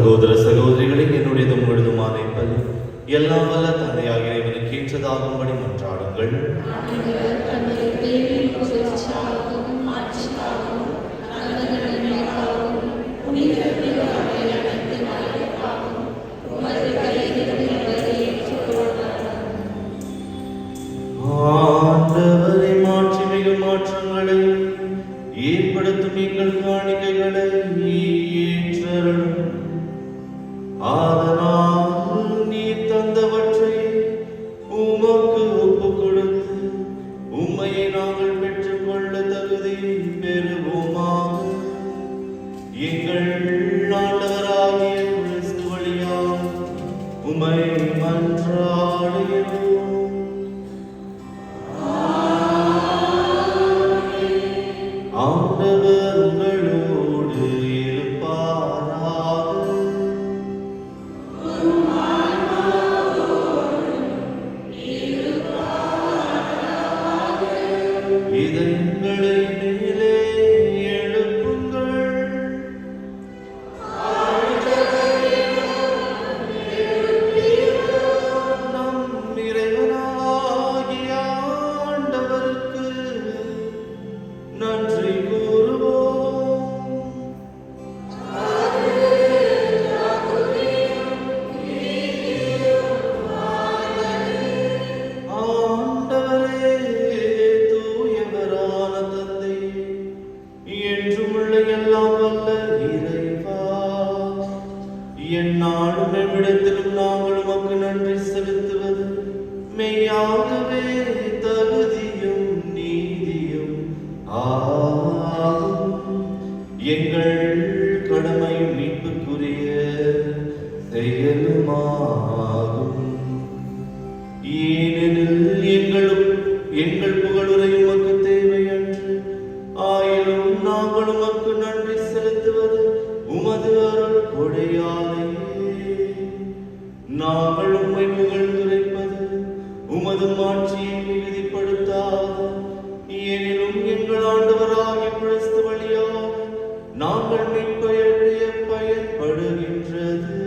சகோதர சகோதரிகளை என்னுடைய முழுதுமான பலி எல்லாம் வல்ல தந்தையாகிய இவனுக்கு ஏற்றதாகும்படி மன்றாடுங்கள். ஆண்டவரை மாற்றி மிகு மாற்றங்களை ஏற்படுத்தும் எங்கள் காணிக்கைகளை ஏற்றருளும். ஆதலால் நீ தந்தவற்றை உமக்கு ஒப்புக் கொடுத்து உம்மையை நாங்கள் பெற்றுக்கொள்ள தகுதி பெறுவோமாக. எங்கள் ஆண்டவராகிய கிறிஸ்து வழியாக உம்மை மன்றாடுகிறோம். ஆண்டவர் உங்களோடு இருப்பாராக. இதயங்களை மேலே எழுப்புங்கள். நம் இறைவனாகிய ஆண்டவருக்கு நன்றி கூறுவோம். ஆண்டவரே தூயவரான தந்தை, என்றுமுள்ள எல்லாம் வல்ல இறைவா, எந்நாளும் எவ்விடத்திலும் நாங்கள் உமக்கு நன்றி செலுத்துவது மெய்யாகவே தகுதியும் நீதியும் ஆகும். எங்கள் கடமையும் மீட்புக்குரிய செயலுமாகும். ஏனெனில் எங்கள் புகழுரையும் உமக்கு தேவையன்று, ஆயினும் நாங்கள் உமக்கு நன்றி செலுத்துவது உமது அருள் கொடையாலேயே. நாங்கள் உம்மை புகழ்ந்துரைப்பது உமது மாட்சியை மிகுதிப்படுத்தாது. ஏனினும் எங்கள் ஆண்டவராகிய கிறிஸ்து வழியாக நாங்கள் மீட்படைய பயன்படுகின்றது.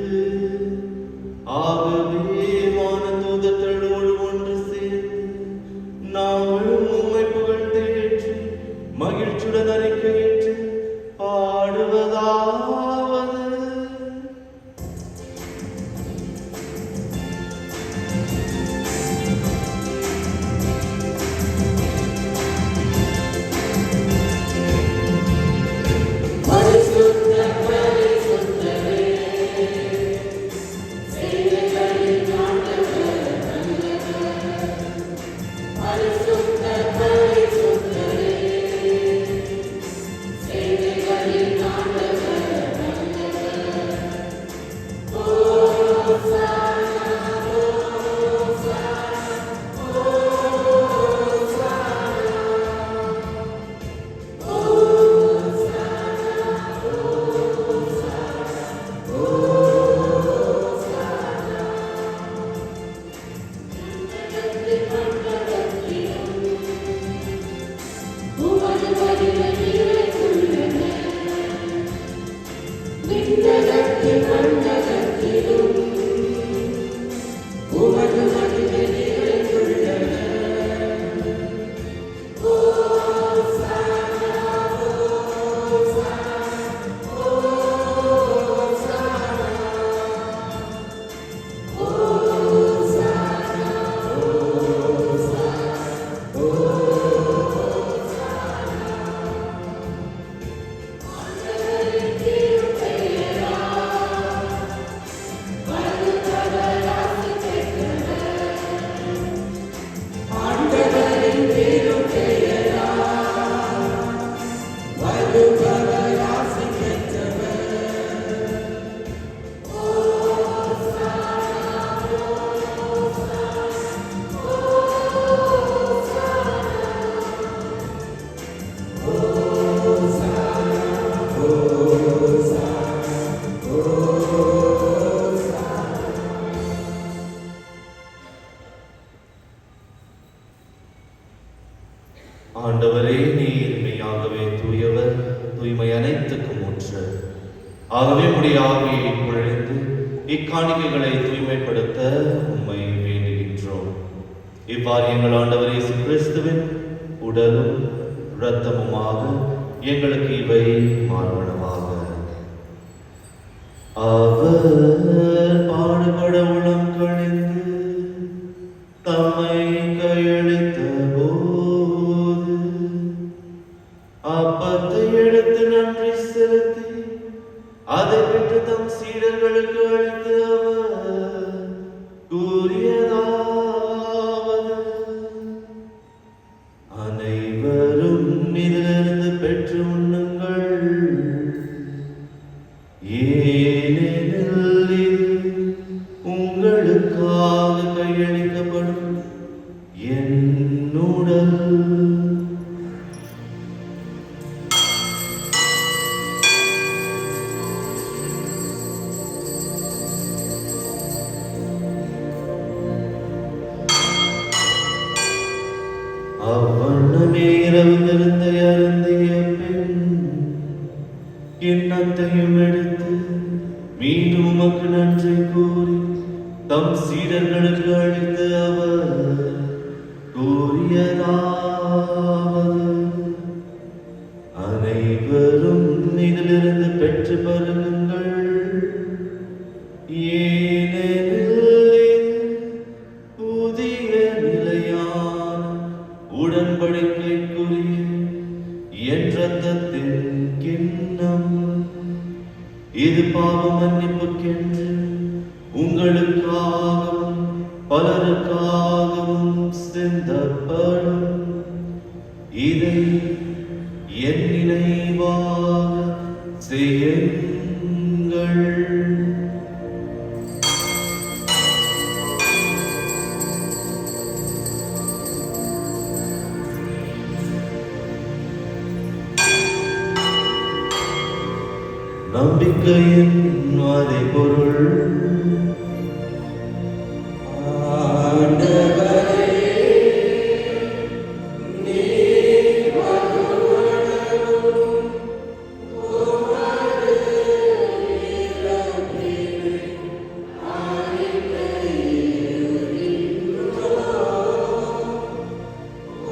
ஆகவே வானதூதர்களோடு ஒன்று சேர்ந்து நாங்களும் உம்மை புகழ்ந்தேற்றி மகிழ்ச்சியுடன் அறிக்கையேற்று பாடுவதாவது. ஆண்டவரே, நீர் மெய்யாகவே தூயவர், தூய்மை அனைத்துக்கும் ஊற்று. ஆகவே உம்முடைய ஆவியை பொழிந்து இக்காணிக்கைகளை தூய்மைப்படுத்த உம்மை வேண்டுகின்றோம். இவ்வாறு எங்கள் ஆண்டவர் இயேசு கிறிஸ்துவின் உடலும் இரத்தமுமாக எங்களுக்கு இவை மாறுவனவாக. அவர் பாடுபட உளம் கணிந்து தம்மை கையளித்த போது அப்பத்தை எடுத்து நன்றி செலுத்தி அதை பெற்று தம் சீடர்களுக்கு அளித்து அவர் கூறியதாவது: அனைவரும் இதிலிருந்து பெற்று உண்ணுங்கள், ஏனெனில் இது உங்களுக்காக கையளிக்கப்படும் என் உடல். அவ்வண்ணமே இரவு விருந்தை அருந்திய பின் கிண்ணத்தையும் எடுத்து மீண்டும் உமக்கு நன்றி கூறி தம் சீடர்களுக்கு அளித்து அவர் கூறியதாவது: அனைவரும் இதிலிருந்து பெற்று பருகுங்கள், ஏனெனில் இது புதிய நிலையான உடன்படிக்கைக்குரிய என் இரத்தத்தின் கிண்ணம். இது பாவ மன்னிப்புக்கென்று உங்களுக்காகவும் பலருக்காகவும் சிந்தப்படும். இதை என் நினைவாக செய்யுங்கள். நம்பிக்கையின் அதே பொருள். ஆண்டவரே, நீர் வருவனவும் உமது இரவினை அறிக்கையிடுகின்றோம்.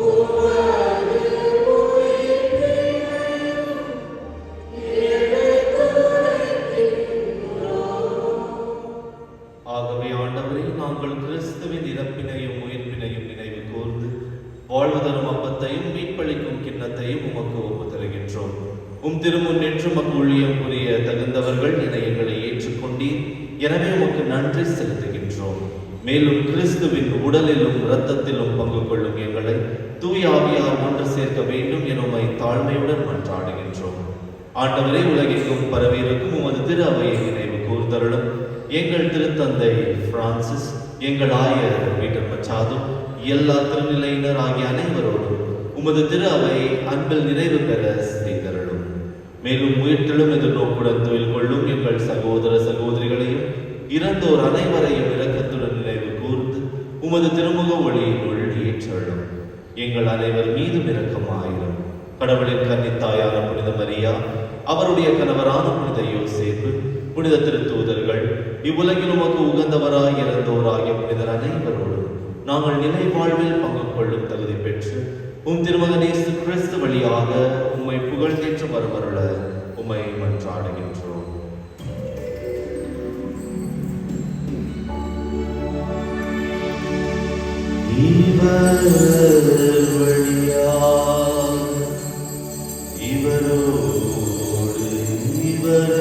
உமது உயிர்ப்பினையும் ஆகவே ஆண்டவரே, நாங்கள் கிறிஸ்துவின் இறப்பினையும் உயிர்ப்பினையும் நினைவு கூர்ந்து வாழ்வு தரும் அப்பத்தையும் மீட்பளிக்கும் கிண்ணத்தையும் உமக்கு ஒப்பு தருகின்றோம். திருமுன் நின்று உமக்கு ஊழியம் புரிய தகுந்தவர்கள் என எங்களை ஏற்றுக்கொண்டீர். எனவே உமக்கு நன்றி செலுத்துகின்றோம். மேலும் கிறிஸ்துவின் உடலிலும் இரத்தத்திலும் பங்கு கொள்ளும் எங்களை தூய ஆவியார் ஒன்று சேர்க்க வேண்டும் என உம்மை தாழ்மையுடன் மன்றாடுகின்றோம். ஆண்டவரே, உலகெங்கும் பரவியிருக்கும் உமது திரு அவையை நினைவு கூர்ந்தருளும். எங்கள் திருத்தந்தை பிரான்சிஸ், எங்கள் ஆயர் பீட்டர் மச்சாது, எல்லா திருநிலையினர் ஆகிய அனைவரோடும் உமது திரு அவை அன்பில் நிறைவு பெற செய்தருளும். மேலும் உயிர்த்தெழும் எதிர்நோக்குடன் தொழில் கொள்ளும் எங்கள் சகோதர சகோதரிகளையும் இறந்தோர் அனைவரையும் இரக்கத்துடன் நினைவு கூர்ந்து உமது திருமுக ஒளியினுள் ஏற்றருளும். எங்கள் அனைவர் மீதும் இரக்கமாயிரும். கடவுளின் கன்னித்தாயான புனித மரியா, அவருடைய கணவரான புனித யோசேப்பு, புனித திருத்தூதர்கள், இவ்வுலகில் உமக்கு உகந்தவராய் இறந்தோராகிய புனிதர் அனைவரோடும் நாங்கள் நிலை வாழ்வில் பங்கு கொள்ளும் தகுதி பெற்று திருமகன் இயேசு கிறிஸ்து வழியாக உம்மை புகழ்ந்தேற்று வருவருள உம்மை மன்றாடுகின்றோம். இவர் வழியாக இவரோடு இவர்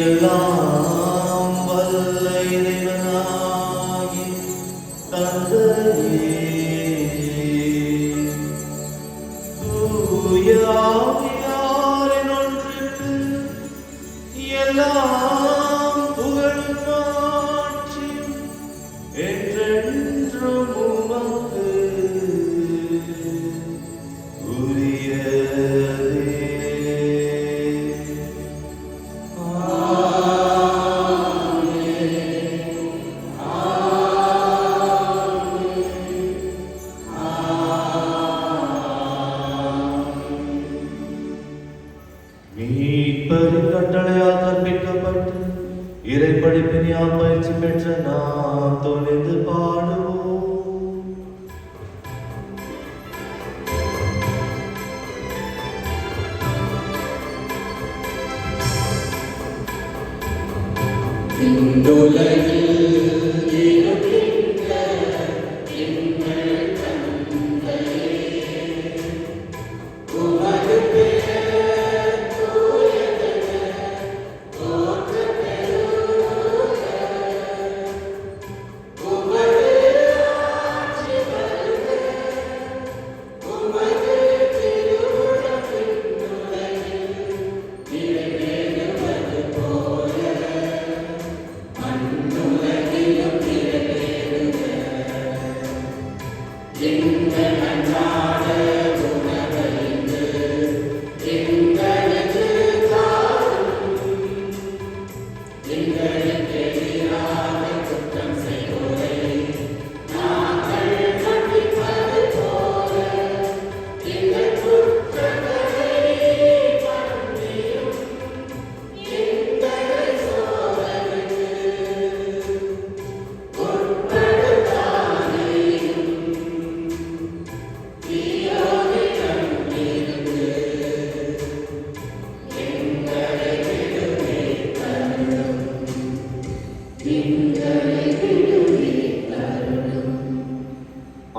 எல்லாம் வல்ல இறைவனாகி தந்தையே, தூய ஆவியாரின் ஒன்றுக்கு எல்லாம் புகழும் மாட்சியும் என்றென்றும் உமக்கு உரியதே. மீட்பராகிய இறைவனியால் பயிற்சி பெற்ற நாம் தொழுது பாடுவோம்.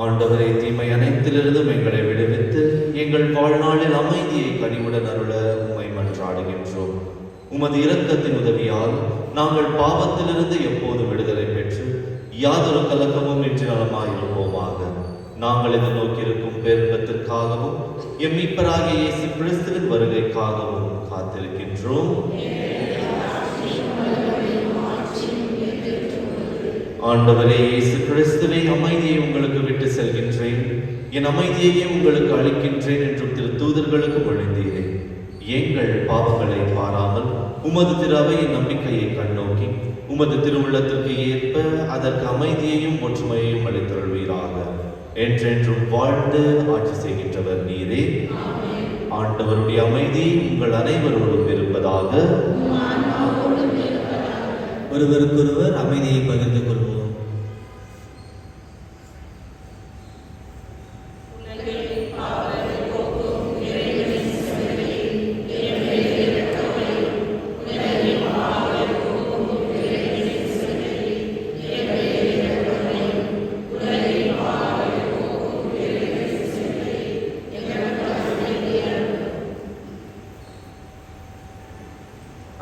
ஆண்டவரே, தீமை அனைத்திலிருந்தும் எங்களை விடுவித்து எங்கள் வாழ்நாளில் அமைதியை கனிவுடன் அருள உம்மை மன்றாடுகின்றோம். உமது இரக்கத்தின் உதவியால் நாங்கள் பாவத்திலிருந்து எப்போது விடுதலை பெற்று யாதொரு கலக்கமும் இன்றி நலமாயிருப்போமாக. நாங்கள் எதிர்நோக்கியிருக்கும் பேரின்பத்திற்காகவும் எம் மீட்பராகிய இயேசு கிறிஸ்துவின் வருகைக்காகவும் காத்திருக்கின்றோம். ஆண்டவரே இயேசு கிறிஸ்துவே, அமைதியை உங்களுக்கு விட்டு செல்கின்றேன், என் அமைதியையே உங்களுக்கு அளிக்கின்றேன் என்றும் திரு தூதர்களுக்கு மொழிந்தீரே. எங்கள் பாவங்களை பாராமல் உமது திரு அவையின் நம்பிக்கையை கண்ணோக்கி உமது திருவுள்ளத்திற்கு ஏற்ப அதற்கு அமைதியையும் ஒற்றுமையையும் அளித்தருள்வீராக. என்றென்றும் வாழ்ந்து ஆட்சி செய்கின்றவர் நீரே. ஆண்டவருடைய அமைதி உங்கள் அனைவரோடும் இருப்பதாக. ஒருவருக்கொருவர் அமைதியை பகிர்ந்து கொள்வோம்.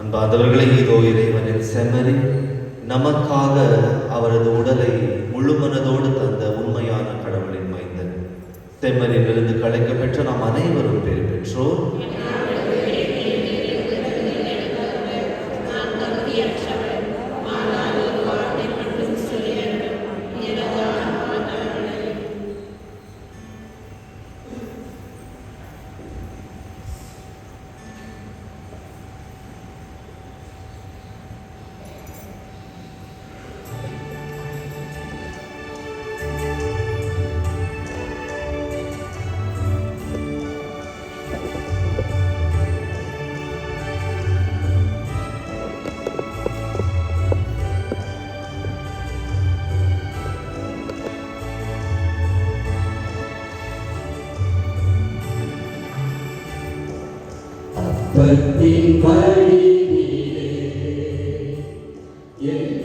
அன்பார்ந்தவர்களே, இதோ இறைவனின் செம்மறி நமக்காக அவரது உடலை முழு மனதோடு தந்த உண்மையான கடவுளின் மைந்தன். செம்மறியிலிருந்து கலைக்க பெற்ற நாம் அனைவரும் பேர் பெற்றோர். பத்தின் வழியிலே என்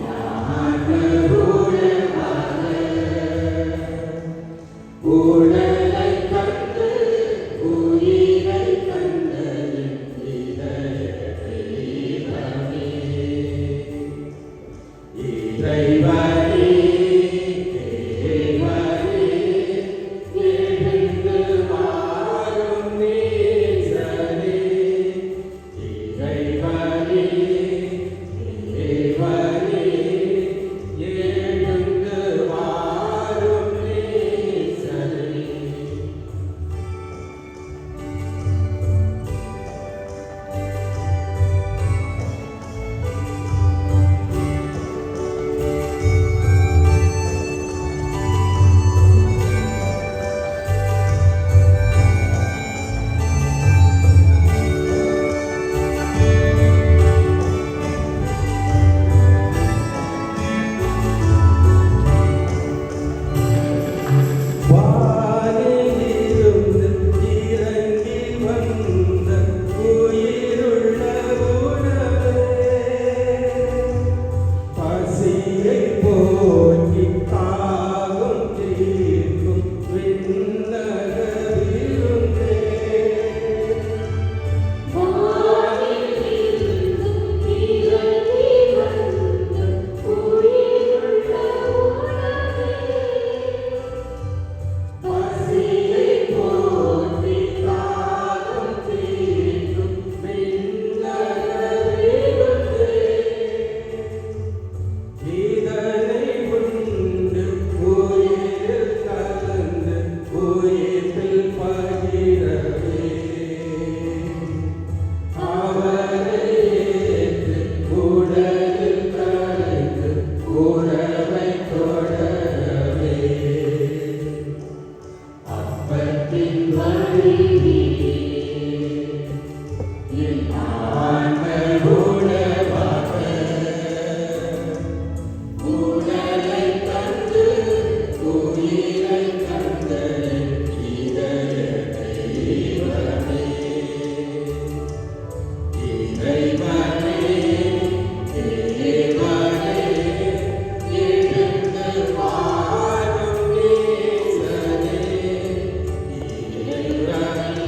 ஊழலை கண்டு உயிரை கண்ட இறைவனே Bye. தாகம் தீர்க்கும் விண்ணக விருந்தே. பசியை போற்றி தாகம் தீர்க்கும் விண்ணக விருந்தே. இதனை உண்டு உயிரில் கலந்து உயிரில் பகிரவே. அவரை ஏற்று உடலில் கலந்து உறவை தொடரவே. அப்பத்தின் வழியே என் ஆன்மை உணவாக உடலை தந்து உயிரை தந்த இதய தெய்வமே. இறைவனே, தேவனே, எழுந்து வாரும் நேசனே. இறைவனே,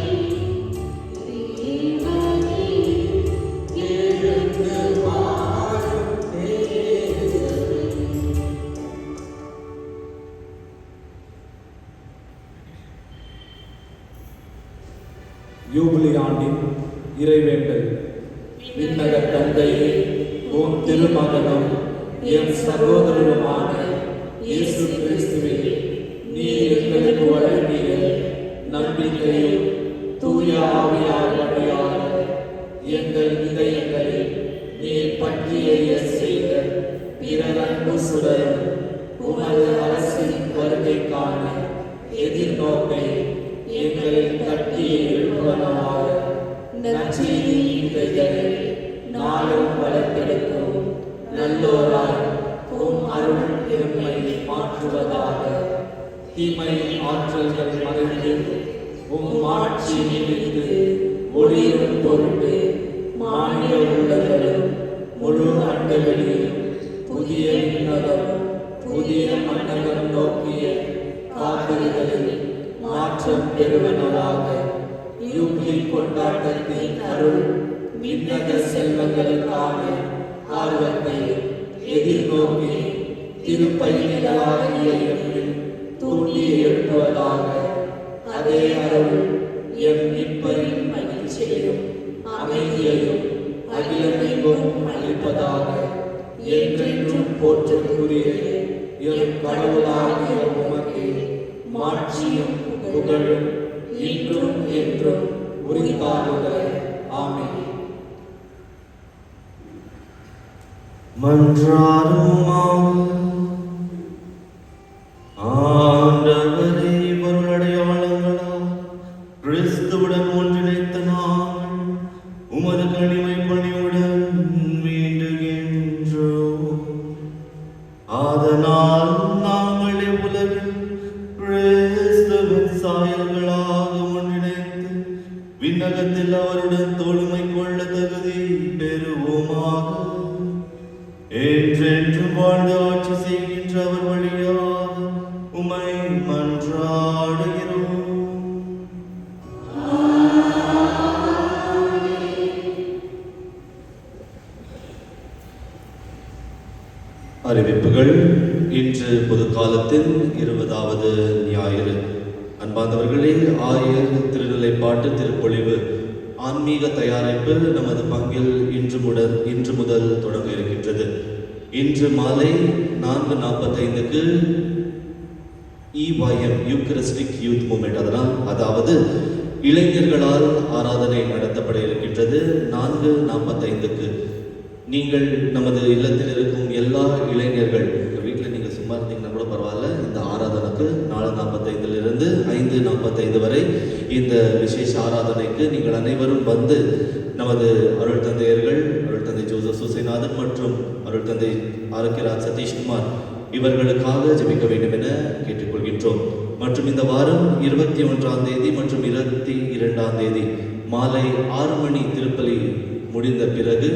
எழுந்து வாரும் நேசனே. யூபிலி ஆண்டின் இறைவேண்டல். விண்ணக தந்தையே, உம் திருமகனும் என் சகோதரருமான இயேசு கிறிஸ்துவில் நீர் எங்களுக்கு வழங்கிய நம்பிக்கையும் தூய ஆவியார் வழியாக எங்கள் இதயங்களில் நீர் பற்றிய செய்த பிறர் அன்பு சுடரும் உமது அரசின் வருகைக்கான எதிர்நோக்கை எங்களில் கட்டி எழுப்பனமாக நற்செய்தியின் விதைகளை நாளும் வளர்த்தெடுக்கும் நல்லோராய் உம் அருள் எம்மை மாற்றுவதாக. தீமை ஆற்றல்கள் மறைந்து உம் ஆட்சி நிமித்து ஒளிரும் பொருட்டு மாநில உள்ளங்களும் முழு அண்டவெளியும் புதிய விண்ணகம் புதிய மன்னகம் நோக்கிய காதல்களில் மாற்றம் பெறுவனவாக. யூபிலி கொண்டாட்டத்தின் அருள் விண்ணக செல்வங்களுக்கான ஆர்வத்தை எதிர்நோக்கி திருப்பயணிகளாகிய எம்மில் தூண்டி எழுப்புவதாக. அதே அருள் எம் மீட்பரின் மகிழ்ச்சியையும் அமைதியையும் அகிலமெங்கும் அளிப்பதாக. என்றென்றும் போற்றுக்குரிய எம் கடவுளாகிய உமக்கு மாட்சியும் புகழும் இன்றும் என்றும் உரித்தாகுக. ஆமென். மன்றாடுவோமாக. ஆண்டவரே, பொருளடையாளங்களால் கிறிஸ்துவுடன் ஒன்றிணைத்த நாங்கள் உமது கனிமை பணியுடன் வேண்டுகின்றோம். அதனால் நாங்கள் இவ்வுலகில் கிறிஸ்துவின் சாயல்களாக ஒன்றிணைந்து விண்ணகத்தில் அவருடன் தோளுமை கொள்ள தகுதி பெறுவோமாக. என்றென்று வாழ்ந்து ஆட்சி செய்கின்ற அவர் வழியாக உமை மன்றாடுகிறோம். அறிவிப்புகள். இன்று பொது காலத்தின் 20வது ஞாயிறு. அன்பார்ந்தவர்களே, ஆயர் திருநிலைப்பாட்டு திருப்பொழிவு ஆன்மீக தயாரிப்பு நமது பங்கில் இன்று முதல் தொடங்க இருக்கின்றது. இன்று மாலை 4:45க்கு EYM யூக்கரிஸ்டிக் யூத் மூமெண்ட், அதாவது இளைஞர்களால் ஆராதனை நடத்தப்பட இருக்கின்றது. 4:45க்கு நீங்கள் நமது இல்லத்தில் இருக்கும் எல்லா இளைஞர்கள், வீட்டில் நீங்கள் சும்மா இருந்தீங்கன்னா கூட பரவாயில்ல, இந்த ஆராதனைக்கு 4:45 5:45 வரை இந்த விசேஷ ஆராதனைக்கு நீங்கள் அனைவரும் வந்து நமது அருள் தந்தையர்கள், அருள் தந்தை ஜோசப் சூசைநாதன் மற்றும் அருள் தந்தை ஆரோக்கியராஜ் சதீஷ்குமார் இவர்களுக்காக ஜெபிக்க வேண்டும் என கேட்டுக்கொள்கின்றோம். மற்றும் இந்த வாரம் 21ஆம் தேதி மற்றும் 22ஆம் தேதி மாலை 6 மணி திருப்பலி முடிந்த பிறகு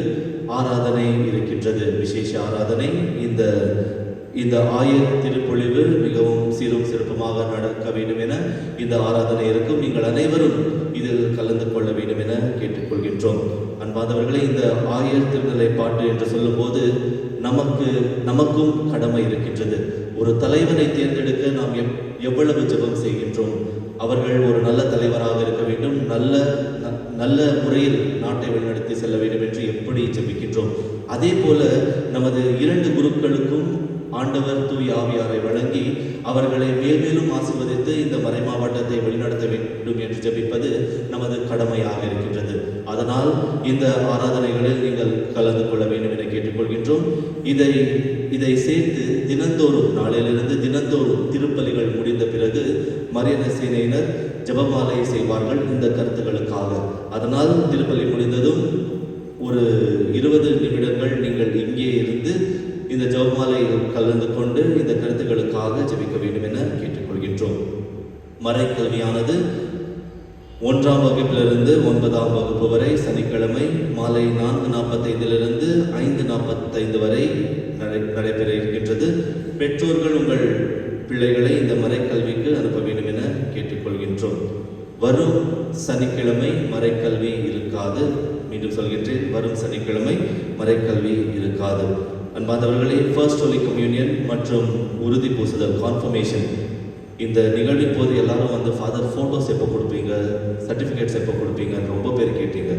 ஆராதனை இருக்கின்றது. விசேஷ ஆராதனை இந்த இந்த ஆயர் திருப்பொழிவு மிகவும் சீரும் சிறப்புமாக நடக்க வேண்டும் என இந்த ஆராதனை இருக்கும். நீங்கள் அனைவரும் இதில் கலந்து கொள்ள வேண்டும் என கேட்டுக்கொள்கின்றோம். அன்பாதவர்களே, இந்த ஆயர் திருநிலை பாட்டு என்று சொல்லும்போது நமக்கும் கடமை இருக்கின்றது. ஒரு தலைவனை தேர்ந்தெடுக்க நாம் எவ்வளவு ஜெபம் செய்கின்றோம். அவர்கள் ஒரு நல்ல தலைவராக இருக்க வேண்டும், நல்ல முறையில் நாட்டை வழிநடத்தி செல்ல வேண்டும் என்று எப்படி ஜெபிக்கின்றோம். அதே போல நமது 2 குருக்களுக்கும் ஆண்டவர் தூய் ஆவியாரை வழங்கி அவர்களை மேலும் ஆசீர்வதித்து இந்த மறை மாவட்டத்தை வழிநடத்த வேண்டும் என்று ஜெபிப்பது நமது கடமையாக இருக்கின்றது. அதனால் இந்த ஆராதனைகளில் நீங்கள் கலந்து கொள்ள வேண்டும் என கேட்டுக்கொள்கின்றோம். இதை சேர்த்து தினந்தோறும் நாளிலிருந்து தினந்தோறும் திருப்பலிகள் முடிந்த பிறகு மரியன சேனையினர் ஜெபமாலை செய்வார்கள் இந்த கருத்துக்களுக்காக. அதனால் திருப்பலி முடிந்ததும் ஒரு 20 நிமிடங்கள் நீங்கள் இங்கே இருந்து இந்த ஜெபமாலையில் கலந்து கொண்டு இந்த கருத்துக்களுக்காக ஜெபிக்க வேண்டும் என கேட்டுக்கொள்கின்றோம். மறைக்கல்வியானது 1ஆம் வகுப்பிலிருந்து 9ஆம் வகுப்பு வரை சனிக்கிழமை மாலை 4:45 5:45 வரை நடைபெற இருக்கின்றது. பெற்றோர்கள் உங்கள் பிள்ளைகளை இந்த மறைக்கல்விக்கு அனுப்ப வேண்டும் என கேட்டுக்கொள்கின்றோம். வரும் சனிக்கிழமை மறைக்கல்வி இருக்காது. மீண்டும் சொல்கின்றேன், வரும் சனிக்கிழமை மறைக்கல்வி இருக்காது. அன்பார்ந்தவர்களே, ஃபர்ஸ்ட் ஹோலி கம்யூனியன் மற்றும் உறுதி பூசுதல் கான்ஃபர்மேஷன் இந்த நிகழ்வின் போது எல்லாரும் வந்து ஃபாதர் ஃபோட்டோஸ் எப்போ கொடுப்பீங்க, சர்டிஃபிகேட்ஸ் எப்போ கொடுப்பீங்க ரொம்ப பேர் கேட்டீங்க.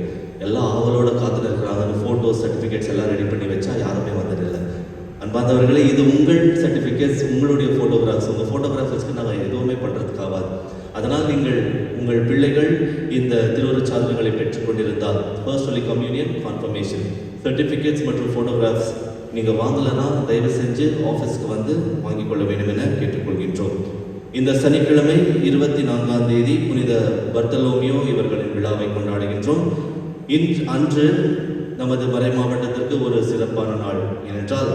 எல்லாம் ஆவலோட காத்துட்டு இருக்கிறாங்க. ஃபோட்டோஸ் சர்டிஃபிகேட்ஸ் எல்லாம் ரெடி பண்ணி வச்சா யாருமே வந்ததில்லை. அன்பார்ந்தவர்களே, இது உங்கள் சர்டிஃபிகேட்ஸ், உங்களுடைய ஃபோட்டோகிராஃப்ஸ். உங்கள் ஃபோட்டோகிராஃப் வச்சுக்கு நாங்கள் எதுவுமே பண்ணுறதுக்காகாது. அதனால் நீங்கள் உங்கள் பிள்ளைகள் இந்த திருவருட்சாதனங்களை பெற்றுக்கொண்டிருந்தால் first holy communion, confirmation, certificates மற்றும் ஃபோட்டோகிராஃப்ஸ் நீங்கள் வாங்கலைன்னா தயவு செஞ்சு ஆஃபீஸ்க்கு வந்து வாங்கிக் கொள்ள வேண்டும் என கேட்டுக்கொள்கின்றோம். இந்த சனிக்கிழமை 24ஆம் தேதி புனித பர்த்தலோமியோ இவர்களின் விழாவை கொண்டாடுகின்றோம். அன்று நமது மறை மாவட்டத்திற்கு ஒரு சிறப்பான நாள். ஏனென்றால்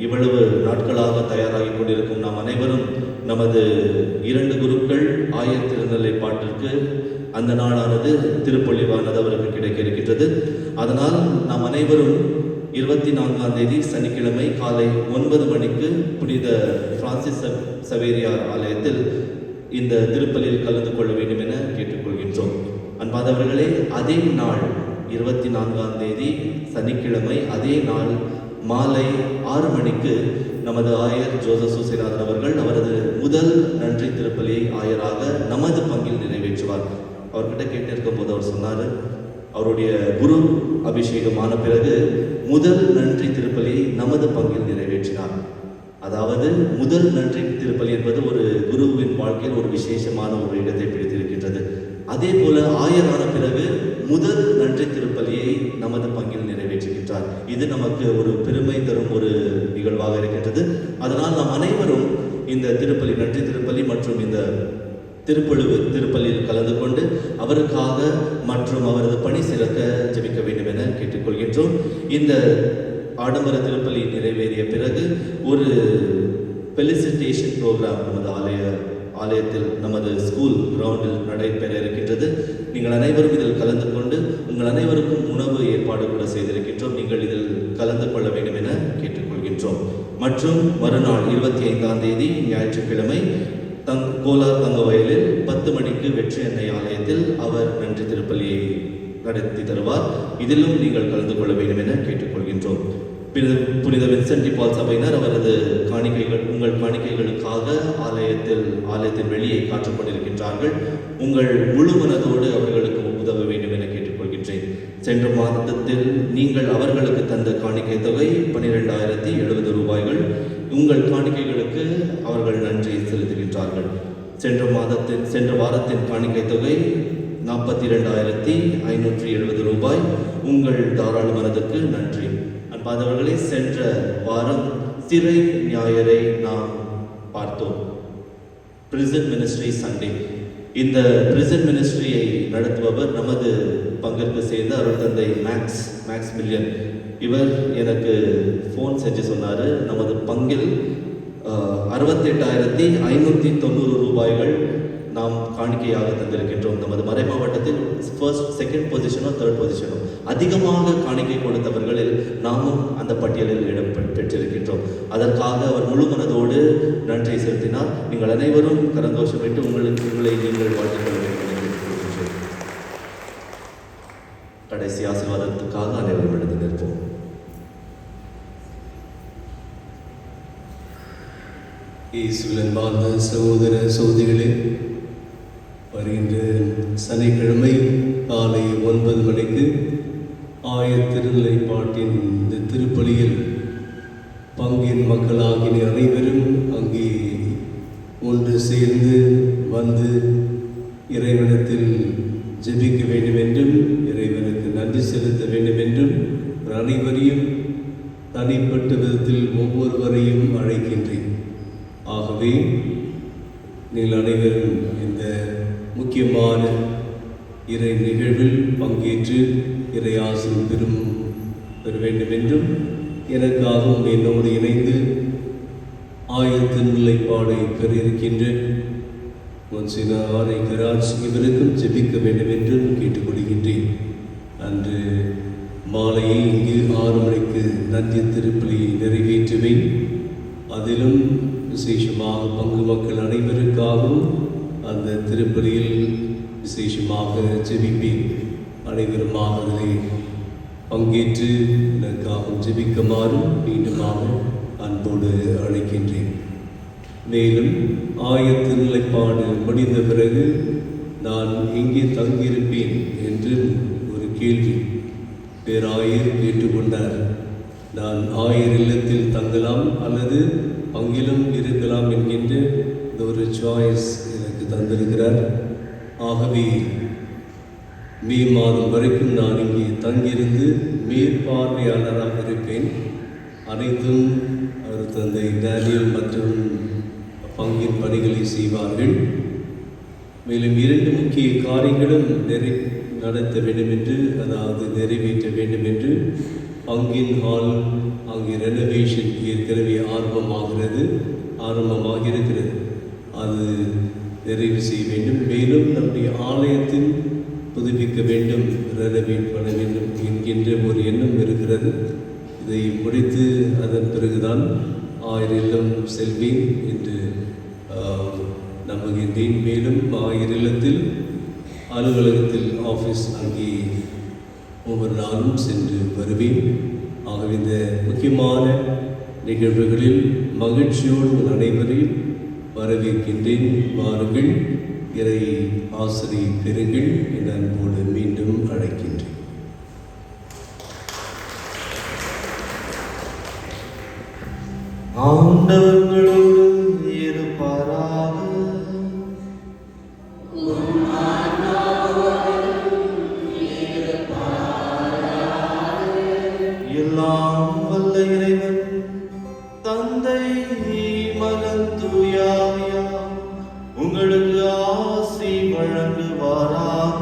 இவ்வளவு நாட்களாக தயாராகி கொண்டிருக்கும் நாம் அனைவரும் நமது 2 குருக்கள் ஆயர் திருநிலை பாட்டிற்கு அந்த நாளானது திருப்பொழிவானது அவருக்கு கிடைக்க இருக்கின்றது. அதனால் நாம் அனைவரும் 24ஆம் தேதி சனிக்கிழமை காலை 9 மணிக்கு புனித பிரான்சிஸ் சவேரியார் ஆலயத்தில் இந்த திருப்பலியில் கலந்து கொள்ள வேண்டும் என கேட்டுக்கொள்கின்றோம். அன்பாதவர்களே, அதே நாள் 24ஆம் தேதி சனிக்கிழமை அதே நாள் மாலை 6 மணிக்கு நமது ஆயர் ஜோசப் சூசிநாதன் அவர்கள் அவரது முதல் நன்றி திருப்பலியை ஆயராக நமது பங்கில் நிறைவேற்றுவார். அவர்கிட்ட கேட்டிருக்கும் போது அவர் சொன்னார், அவருடைய குரு அபிஷேகமான பிறகு முதல் நன்றி திருப்பலியை நமது பங்கில் நிறைவேற்றினார். அதாவது முதல் நன்றி திருப்பலி என்பது ஒரு குருவின் வாழ்க்கையில் ஒரு விசேஷமான ஒரு இடத்தை பிடித்திருக்கின்றது. அதே போல ஆயரான பிறகு முதல் நன்றி திருப்பலியை நமது பங்கில் நிறைவேற்றுகின்றார். இது நமக்கு ஒரு பெருமை தரும் ஒரு நிகழ்வாக இருக்கின்றது. அதனால் நாம் அனைவரும் இந்த திருப்பலி, நன்றி திருப்பலி மற்றும் இந்த திருப்பலியில் கலந்து கொண்டு அவருக்காக மற்றும் அவரது பணி சிறக்க ஜெபிக்க வேண்டும் என கேட்டுக்கொள்கின்றோம். இந்த ஆடம்பர திருப்பலி நிறைவேறிய பிறகு ஒரு ஃபெலிசிட்டேஷன் ப்ரோக்ராம் நமது ஆலயத்தில் நமது ஸ்கூல் கிரவுண்டில் நடைபெற இருக்கின்றது. நீங்கள் அனைவரும் இதில் கலந்து கொண்டு உங்கள் அனைவருக்கும் உணவு ஏற்பாடு கூட செய்திருக்கின்றோம். நீங்கள் இதில் கலந்து கொள்ள வேண்டும் என கேட்டுக்கொள்கின்றோம். மற்றும் மறுநாள் 25ஆம் தேதி ஞாயிற்றுக்கிழமை கோலார் தங்க வயலில் 10 மணிக்கு வெற்றி எண்ணெய் ஆலயத்தில் அவர் நன்றி திருப்பலியை நடத்தி தருவார். இதிலும் நீங்கள் கலந்து கொள்ள வேண்டும் என கேட்டுக்கொள்கின்றோம். புனித வின்சென்ட் டி பால் சபையினர் அவரது உங்கள் காணிக்கைகளுக்காக ஆலயத்தின் வெளியே காத்துக் கொண்டிருக்கின்றார்கள். உங்கள் முழு மனதோடு அவர்களுக்கு உதவ வேண்டும் என கேட்டுக்கொள்கின்றேன். சென்ற மாதத்தில் நீங்கள் அவர்களுக்கு தந்த காணிக்கை தொகை 12,070 ரூபாய்கள். உங்கள் காணிக்கைகளுக்கு அவர்கள் நன்றி செலுத்துகின்றார்கள். சென்ற வாரத்தின் காணிக்கை தொகை 42,570 ரூபாய். உங்கள் தாராள மனதுக்கு நன்றி. அன்பாதவர்களே, சென்ற வாரம் சிறை ஞாயிறை நாம் பார்த்தோம். Prison ministry Sunday. இந்த பிரிசன் மினிஸ்ட்ரியை நடத்துபவர் நமது பங்கிற்கு சேர்ந்த அருள் தந்தை மேக்ஸ் மில்லியன். இவர் எனக்கு ஃபோன் செஞ்சு சொன்னார், நமது பங்கில் 68,590 ரூபாய்கள் நாம் காணிக்கையாக தந்திருக்கின்றோம். நமது மறை மாவட்டத்தில் ஃபர்ஸ்ட், செகண்ட் பொசிஷனோ தேர்ட் பொசிஷனோ அதிகமாக காணிக்கை கொடுத்தவர்களில் நாமும் அந்த பட்டியலில் இடம் பெற்றிருக்கின்றோம். அதற்காக அவர் முழு மனதோடு நன்றி செலுத்தினார். நீங்கள் அனைவரும் கரங்கோஷமிட்டு உங்களை நீங்கள் வாழ்த்துக் கொள்ள வேண்டும் என்று கேட்டுக்கொள்கின்றேன். கடைசி ஆசீர்வாதத்துக்காக அனைவரும் எழுந்து நிற்போம். இயேசுவில் அன்பார்ந்த சகோதர சகோதரிகளே, வருகின்ற சனிக்கிழமை காலை 9 மணிக்கு திருநிலைப்பாட்டின் இந்த திருப்பலியில் பங்கின் மக்களாகிய அனைவரும் அங்கே ஒன்று சேர்ந்து வந்து இறைவனத்தில் ஜெபிக்க வேண்டும் என்றும் இறைவனுக்கு நன்றி செலுத்த வேண்டும் என்றும் அனைவரையும் தனிப்பட்ட விதத்தில் ஒவ்வொருவரையும் அழைக்கின்றேன். ஆகவே நீங்கள் அனைவரும் இந்த முக்கியமான இறை நிகழ்வில் பங்கேற்று இறை ஆசீர்வாதம் பெற வேண்டும் என்றும் எனக்காகவும் என்னோடு இணைந்து திருநிலைப்பாடை பெற இருக்கின்ற monsignor கராஜ் இவருக்கும் ஜெபிக்க வேண்டும் என்றும் கேட்டுக்கொள்கின்றேன். அன்று மாலையை இங்கு 6 மணிக்கு நன்றி திருப்பலியை நிறைவேற்றுவேன். அதிலும் விசேஷமாக பங்கு மக்கள் அனைவருக்காகவும் அந்த திருப்பலியில் விசேஷமாக ஜெபிப்பேன். அனைவருமாக அதில் பங்கேற்று எனக்காகவும் ஜெபிக்குமாறு மீண்டுமாக அன்போடு அழைக்கின்றேன். மேலும் திருநிலைப்பாடு முடிந்த பிறகு நான் எங்கே தங்கியிருப்பேன் என்று ஒரு கேள்வி பேராயர் கேட்டுக்கொண்டார். நான் இல்லத்தில் தங்கலாம் அல்லது அங்கிலும் இருக்கலாம் என்கின்ற இந்த ஒரு சாய்ஸ் எனக்கு தந்திருக்கிறார். ஆகவே மே மாதம் வரைக்கும் நான் இங்கே தங்கியிருந்து மேற்பார்வையாளராக இருப்பேன். அனைத்தும் அவர் தந்தை டேனியல் மற்றும் பங்கின் பணிகளை செய்வார்கள். மேலும் 2 முக்கிய காரியங்களும் நடத்த வேண்டும் என்று, அதாவது நிறைவேற்ற வேண்டும் என்று பங்கின் ஹால் அங்கே ரெனோவேஷன் ஏற்கனவே ஆரம்பமாக இருக்கிறது. அது நிறைவு செய்ய வேண்டும். மேலும் நம்முடைய ஆலயத்தில் புதுப்பிக்க வேண்டும், ரெனோவேட் பண்ண வேண்டும் என்கின்ற ஒரு எண்ணம் இருக்கிறது. இதை முடித்து அதன் பிறகுதான் இல்லம் செல்வேன் என்று நம்புகின்றேன். மேலும் இல்லத்தில் அலுவலகத்தில் ஆஃபீஸ் அங்கே ஒவ்வொரு நாளும் சென்று வருவேன். ஆகவே இந்த முக்கியமான நிகழ்வுகளில் மகிழ்ச்சியோடு அனைவரையும் வரவேற்கின்றேன். வாருங்கள், இறை ஆசிரியை பெறுங்கள் என அன்போடு மீண்டும் அழைக்கின்றேன். ஆண்டவர்களோடு இருப்பாராக. எல்லாம் வல்ல இறைவன் தந்தை மகன் தூய ஆவியார் உங்களுக்கு ஆசி வழங்குவாராக.